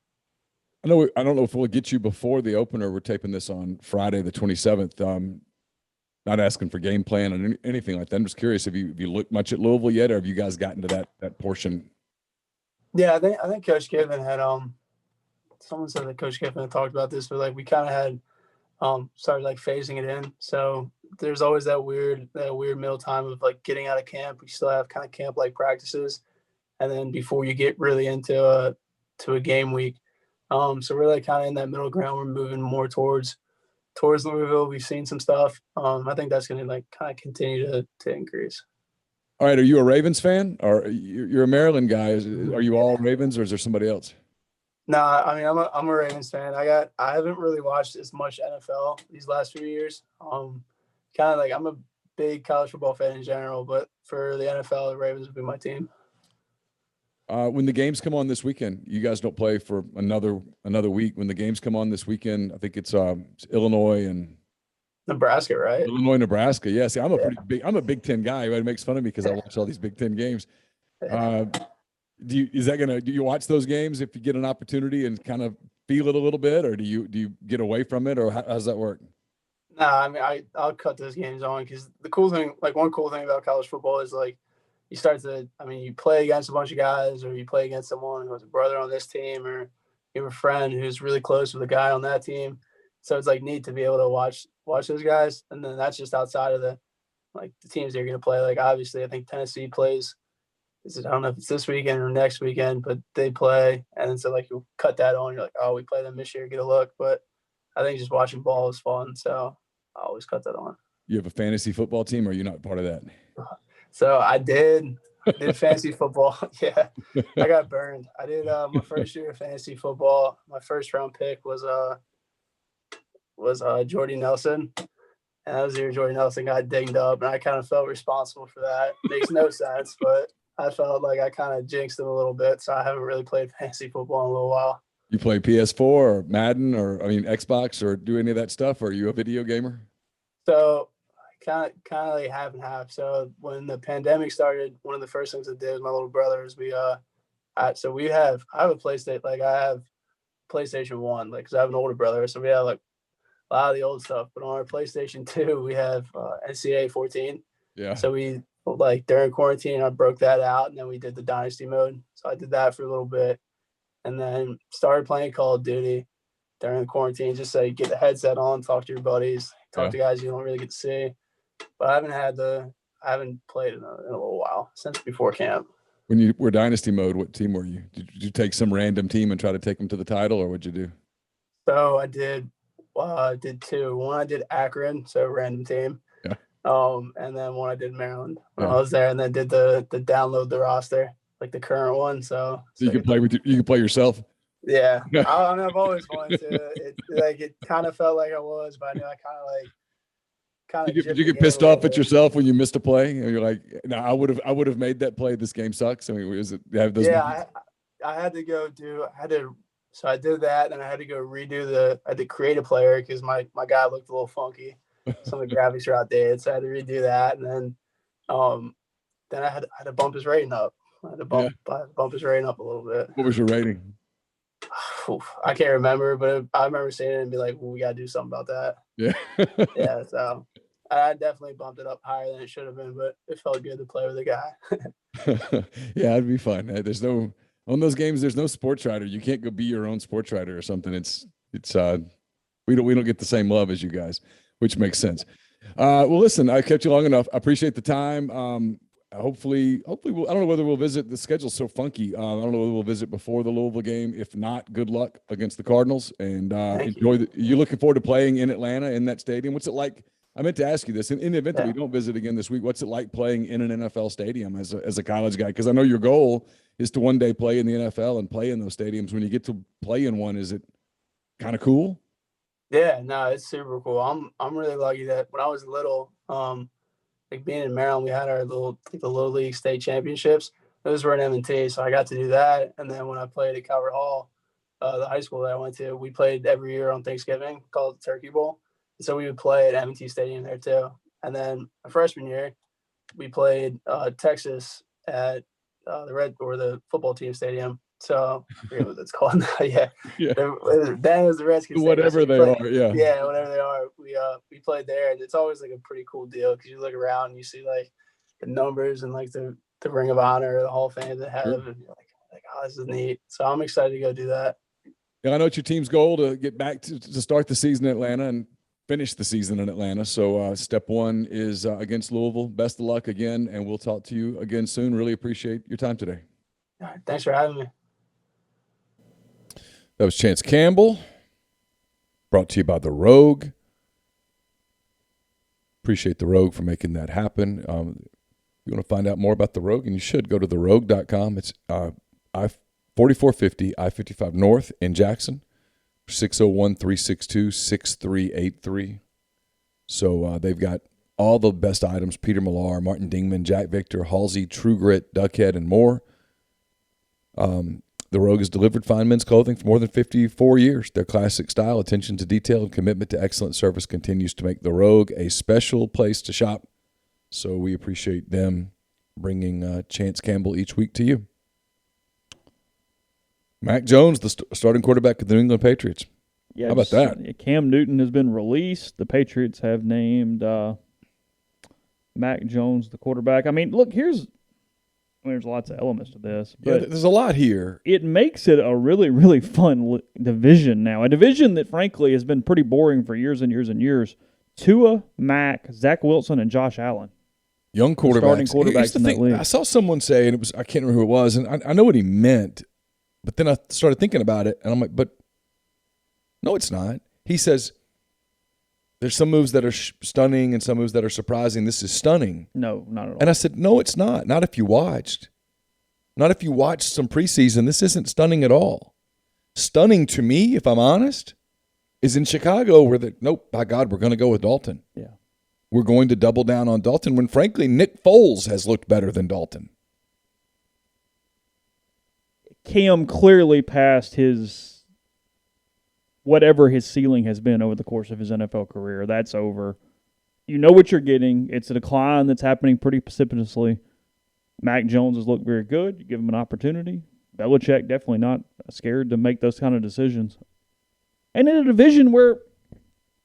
I don't know if we'll get you before the opener. We're taping this on Friday, the 27th. Not asking for game plan or anything like that. I'm just curious, have you looked much at Louisville yet, or have you guys gotten to that portion? Yeah, I think Coach Kiffin had someone said that Coach Kiffin had talked about this, but like we kind of had started like phasing it in. So there's always that weird middle time of like getting out of camp. We still have kind of camp like practices, and then before you get really into a game week. So we're like kind of in that middle ground. We're moving more towards Louisville. We've seen some stuff. I think that's going to like kind of continue to increase. All right. Are you a Ravens fan, or you're a Maryland guy? Are you all Ravens, or is there somebody else? No, I mean, I'm a Ravens fan. I haven't really watched as much NFL these last few years. Kind of like I'm a big college football fan in general, but for the NFL, the Ravens would be my team. When the games come on this weekend, you guys don't play for another week. When the games come on this weekend, I think it's Illinois and Nebraska, right? Illinois, Nebraska. Yeah, see, I'm a Big Ten guy. Everybody makes fun of me because I watch all these Big Ten games. Do you watch those games if you get an opportunity and kind of feel it a little bit, or do you get away from it, or how does that work? No, I mean I'll cut those games on because one cool thing about college football is like you play against a bunch of guys, or you play against someone who has a brother on this team, or you have a friend who's really close with a guy on that team. So it's like neat to be able to watch those guys, and then that's just outside of the teams they're going to play. Like obviously, I think Tennessee plays. I don't know if it's this weekend or next weekend, but they play, and then so like you'll cut that on. You're like, oh, we play them this year, get a look. But I think just watching ball is fun, so I always cut that on. You have a fantasy football team, or are you not part of that? So I did fantasy football. Yeah, I got burned. I did my first year of fantasy football. My first round pick was Jordy Nelson. And that was the year Jordy Nelson got dinged up, and I kind of felt responsible for that. Makes no sense, but I felt like I kind of jinxed him a little bit, so I haven't really played fantasy football in a little while. You play PS4 or Madden Xbox, or do any of that stuff? Or are you a video gamer? So kind of like half and half. So when the pandemic started, one of the first things I did with my little brother is I have a PlayStation. Like I have PlayStation 1, like because I have an older brother, so we have like a lot of the old stuff. But on our PlayStation 2, we have NCAA 14. Yeah. So we like during quarantine, I broke that out, and then we did the Dynasty mode. So I did that for a little bit, and then started playing Call of Duty during the quarantine. Just so you get the headset on, talk to your buddies, talk to guys you don't really get to see. But I haven't played in a little while, since before camp. When you were dynasty mode, what team were you? Did you take some random team and try to take them to the title, or what'd you do? So I did two. One I did Akron, so random team. Yeah. And then one I did Maryland when I was there, and then did the download the roster, like the current one. So you can play you can play yourself. Yeah, I've always wanted to. It kind of felt like I was, but I knew I kind of. Did you get pissed off at yourself when you missed a play? And you're like, "No, I would have made that play. This game sucks." I mean, was it have those? Yeah, I had to go So I did that, and I had to go redo I had to create a player because my guy looked a little funky. Some of the graphics are outdated, so I had to redo that, and then I had to bump his rating up. I had to bump his rating up a little bit. What was your rating? I can't remember, but I remember seeing it and be like, well, we got to do something about that. Yeah. Yeah, so I definitely bumped it up higher than it should have been, but it felt good to play with a guy. Yeah, it'd be fun. On those games, there's no sports writer. You can't go be your own sports writer or something. We don't get the same love as you guys, which makes sense. Well, listen, I kept you long enough. I appreciate the time. Hopefully I don't know whether we'll visit. The schedule's so funky. I don't know whether we'll visit before the Louisville game. If not, good luck against the Cardinals, and enjoy. You looking forward to playing in Atlanta in that stadium? What's it like? I meant to ask you this in the event that we don't visit again this week. What's it like playing in an NFL stadium as a college guy? Because I know your goal is to one day play in the NFL and play in those stadiums. When you get to play in one, is it kind of cool? Yeah, no, it's super cool. I'm really lucky that when I was little, like being in Maryland, we had our the little league state championships. Those were in M&T, so I got to do that. And then when I played at Calvert Hall, the high school that I went to, we played every year on Thanksgiving, called the Turkey Bowl. And so we would play at M&T Stadium there too. And then my freshman year, we played Texas at the football team stadium. So I forget what that's called. Yeah. That was the Redskins. Whatever they are. Yeah. Yeah, whatever they are. We played there, and it's always like a pretty cool deal because you look around and you see like the numbers and like the Ring of Honor, the Hall of Fame they have, and you're like, oh, this is neat. So I'm excited to go do that. Yeah, I know it's your team's goal to get back to start the season in Atlanta and finish the season in Atlanta. So step one is against Louisville. Best of luck again, and we'll talk to you again soon. Really appreciate your time today. All right, thanks for having me. That was Chance Campbell, brought to you by The Rogue. Appreciate The Rogue for making that happen. If you want to find out more about The Rogue, and you should, go to therogue.com. It's I-4450, I-55 North in Jackson, 601-362-6383. So they've got all the best items: Peter Millar, Martin Dingman, Jack Victor, Halsey, True Grit, Duckhead, and more. The Rogue has delivered fine men's clothing for more than 54 years. Their classic style, attention to detail, and commitment to excellent service continues to make The Rogue a special place to shop. So we appreciate them bringing Chance Campbell each week to you. Mac Jones, the starting quarterback of the New England Patriots. Yeah, how about that? Cam Newton has been released. The Patriots have named Mac Jones the quarterback. I mean, look, there's lots of elements to this. But there's a lot here. It makes it a really, really fun division now. A division that, frankly, has been pretty boring for years and years and years. Tua, Mac, Zach Wilson, and Josh Allen. Young quarterbacks. Starting quarterbacks in that league. I saw someone say, and I can't remember who it was, and I know what he meant, but then I started thinking about it, and I'm like, but no, it's not. He says, there's some moves that are stunning and some moves that are surprising. This is stunning. No, not at all. And I said, no, it's not. Not if you watched. Not if you watched some preseason. This isn't stunning at all. Stunning to me, if I'm honest, is in Chicago where nope, by God, we're going to go with Dalton. Yeah. We're going to double down on Dalton when, frankly, Nick Foles has looked better than Dalton. Cam clearly passed whatever his ceiling has been over the course of his NFL career. That's over. You know what you're getting. It's a decline that's happening pretty precipitously. Mac Jones has looked very good. You give him an opportunity. Belichick definitely not scared to make those kind of decisions. And in a division where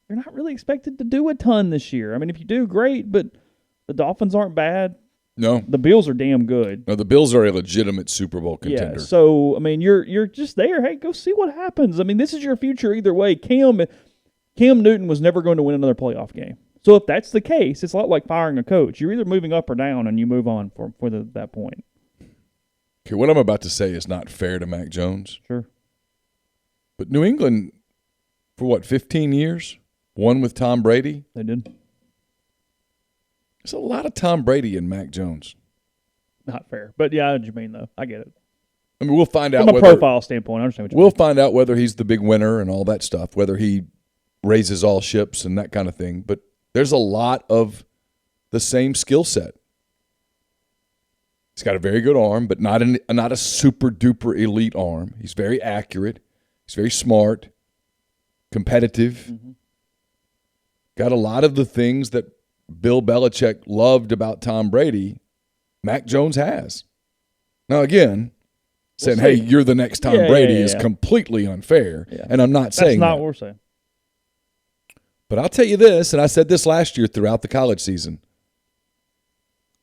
you're not really expected to do a ton this year. I mean, if you do, great, but the Dolphins aren't bad. No. The Bills are damn good. No, the Bills are a legitimate Super Bowl contender. Yeah, so, I mean, you're just there. Hey, go see what happens. I mean, this is your future either way. Cam, Cam Newton was never going to win another playoff game. So if that's the case, it's a lot like firing a coach. You're either moving up or down, and you move on for that point. Okay, what I'm about to say is not fair to Mac Jones. Sure. But New England, for 15 years, won with Tom Brady? They did. There's a lot of Tom Brady and Mac Jones. Not fair. But yeah, I know what you mean, though. I get it. I mean, we'll find out from a profile standpoint. I understand what you mean. We'll find out whether he's the big winner and all that stuff, whether he raises all ships and that kind of thing. But there's a lot of the same skill set. He's got a very good arm, but not a super-duper elite arm. He's very accurate. He's very smart, competitive. Mm-hmm. Got a lot of the things that Bill Belichick loved about Tom Brady, Mac Jones has. Now, again, saying, hey, you're the next Tom Brady is completely unfair, and I'm not saying that. That's not what we're saying. But I'll tell you this, and I said this last year throughout the college season.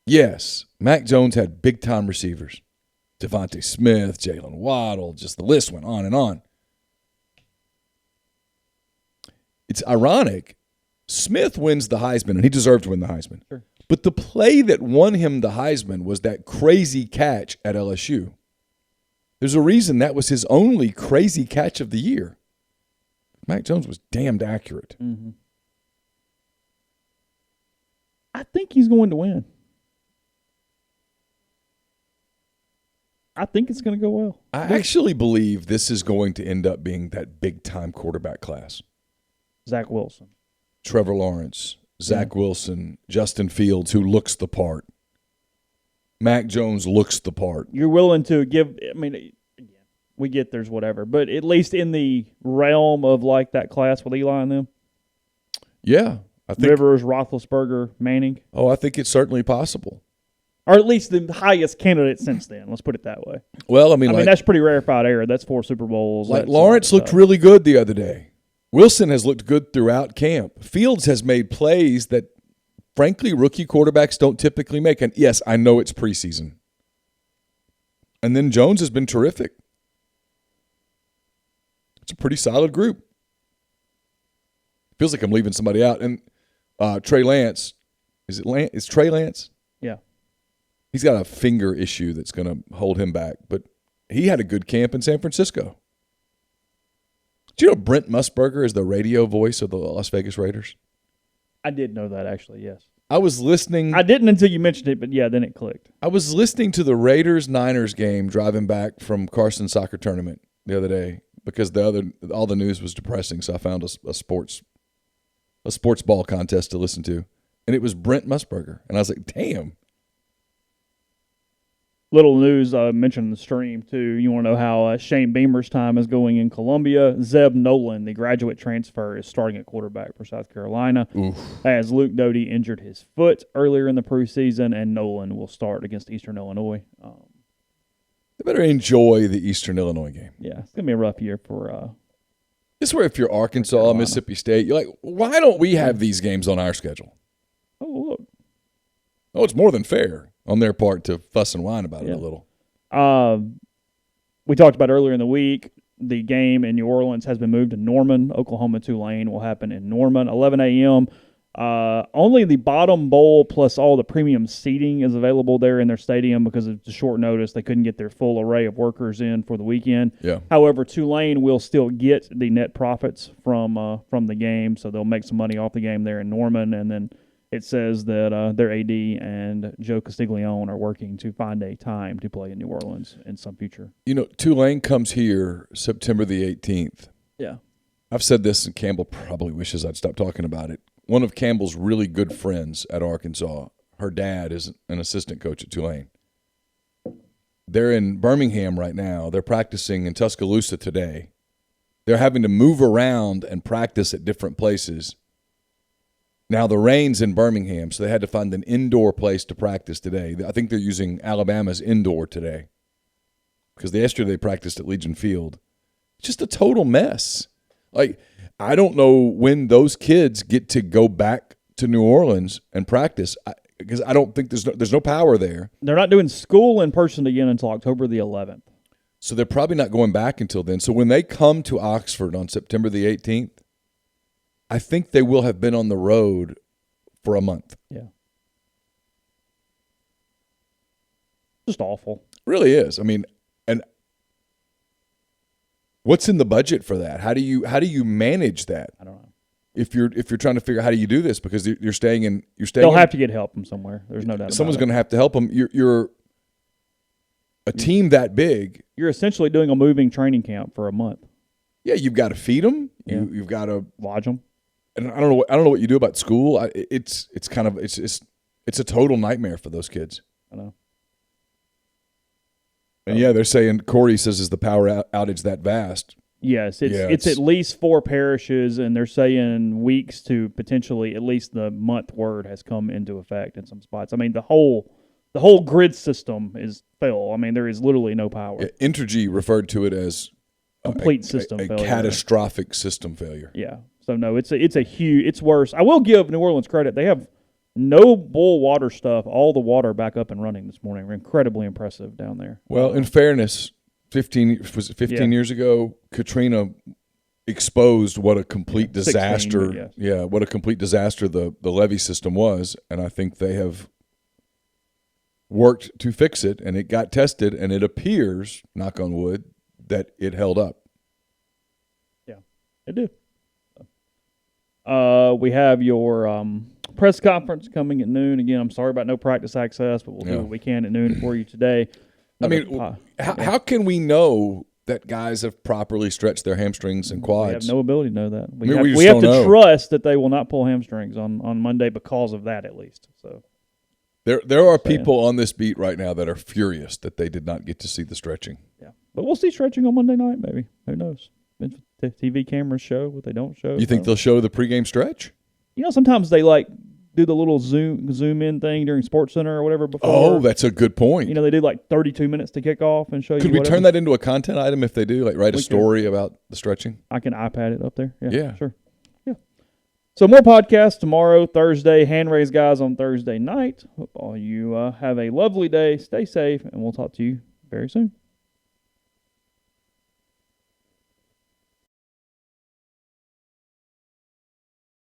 Yes, Mac Jones had big-time receivers. Devontae Smith, Jalen Waddle, just the list went on and on. It's ironic. Smith wins the Heisman, and he deserved to win the Heisman. Sure. But the play that won him the Heisman was that crazy catch at LSU. There's a reason that was his only crazy catch of the year. Mac Jones was damned accurate. Mm-hmm. I think he's going to win. I think it's going to go well. I actually believe this is going to end up being that big-time quarterback class. Zach Wilson. Trevor Lawrence, Zach Wilson, Justin Fields, who looks the part. Mac Jones looks the part. You're willing to give – I mean, we get there's whatever, but at least in the realm of like that class with Eli and them? Yeah. I think Rivers, Roethlisberger, Manning? Oh, I think it's certainly possible. Or at least the highest candidate since then. Let's put it that way. Well, I mean, that's pretty rarefied air. That's 4 Super Bowls. Like Lawrence looked really good the other day. Wilson has looked good throughout camp. Fields has made plays that, frankly, rookie quarterbacks don't typically make. And, yes, I know it's preseason. And then Jones has been terrific. It's a pretty solid group. Feels like I'm leaving somebody out. And Trey Lance, is Trey Lance? Yeah. He's got a finger issue that's going to hold him back. But he had a good camp in San Francisco. Do you know Brent Musburger is the radio voice of the Las Vegas Raiders? I did know that, actually, yes. I was listening. I didn't until you mentioned it, but yeah, then it clicked. I was listening to the Raiders-Niners game driving back from Carson's soccer tournament the other day because all the news was depressing, so I found a sports ball contest to listen to, and it was Brent Musburger, and I was like, damn. Little news I mentioned in the stream, too. You want to know how Shane Beamer's time is going in Columbia? Zeb Nolan, the graduate transfer, is starting at quarterback for South Carolina. Oof. As Luke Doty injured his foot earlier in the preseason, and Nolan will start against Eastern Illinois. They better enjoy the Eastern Illinois game. Yeah, it's going to be a rough year for this is where if you're Arkansas, Mississippi State, you're like, why don't we have these games on our schedule? Oh, look. Oh, it's more than fair on their part to fuss and whine about it a little. We talked about earlier in the week, the game in New Orleans has been moved to Norman. Oklahoma-Tulane will happen in Norman, 11 a.m. Only the bottom bowl plus all the premium seating is available there in their stadium because it's a short notice. They couldn't get their full array of workers in for the weekend. Yeah. However, Tulane will still get the net profits from the game, so they'll make some money off the game there in Norman, and then it says that their AD and Joe Castiglione are working to find a time to play in New Orleans in some future. You know, Tulane comes here September the 18th. Yeah. I've said this, and Campbell probably wishes I'd stop talking about it. One of Campbell's really good friends at Arkansas, her dad is an assistant coach at Tulane. They're in Birmingham right now. They're practicing in Tuscaloosa today. They're having to move around and practice at different places. Now, the rain's in Birmingham, so they had to find an indoor place to practice today. I think they're using Alabama's indoor today because yesterday they practiced at Legion Field. It's just a total mess. Like, I don't know when those kids get to go back to New Orleans and practice because I don't think there's no power there. They're not doing school in person again until October the 11th. So they're probably not going back until then. So when they come to Oxford on September the 18th, I think they will have been on the road for a month. Yeah. Just awful. It really is. I mean, and what's in the budget for that? How do you manage that? I don't know. If you're trying to figure out how do you do this, because you're staying in. They'll have to get help from somewhere. There's no doubt. Someone's going to have to help them. You're a team that big. You're essentially doing a moving training camp for a month. Yeah, you've got to feed them. Yeah. You've got to lodge them. And I don't know what you do about school. It's a total nightmare for those kids. I know. And yeah, they're saying Corey says, is the power outage that vast? Yes, it's at least 4 parishes, and they're saying weeks to potentially at least the month word has come into effect in some spots. I mean, the whole grid system is fail. I mean, there is literally no power. Yeah, Entergy referred to it as complete system failure. A Catastrophic system failure. Yeah. So no, it's a huge. It's worse. I will give New Orleans credit. They have no boil water stuff. All the water back up and running this morning. We're incredibly impressive down there. Well, in fairness, 15 years ago, Katrina exposed what a complete disaster. 16, yes. What a complete disaster the levee system was, and I think they have worked to fix it, and it got tested, and it appears, knock on wood, that it held up. Yeah, it did. We have your press conference coming at noon. Again, I'm sorry about no practice access, but we'll do what we can at noon for you today. I mean, how can we know that guys have properly stretched their hamstrings and quads? We have no ability to know that. We have to trust that they will not pull hamstrings on Monday because of that, at least. So there are people on this beat right now that are furious that they did not get to see the stretching. Yeah, but we'll see stretching on Monday night, maybe. Who knows? If the TV cameras show what they don't show. You think they'll show the pregame stretch? You know, sometimes they do the little zoom in thing during Sports Center or whatever before. Oh, that's a good point. You know, they do 32 minutes to kick off and show you. Could we turn that into a content item if they do, write a story about the stretching? I can iPad it up there. Yeah. Sure. Yeah. So more podcasts tomorrow, Thursday, hand raise guys on Thursday night. Hope all you have a lovely day. Stay safe, and we'll talk to you very soon.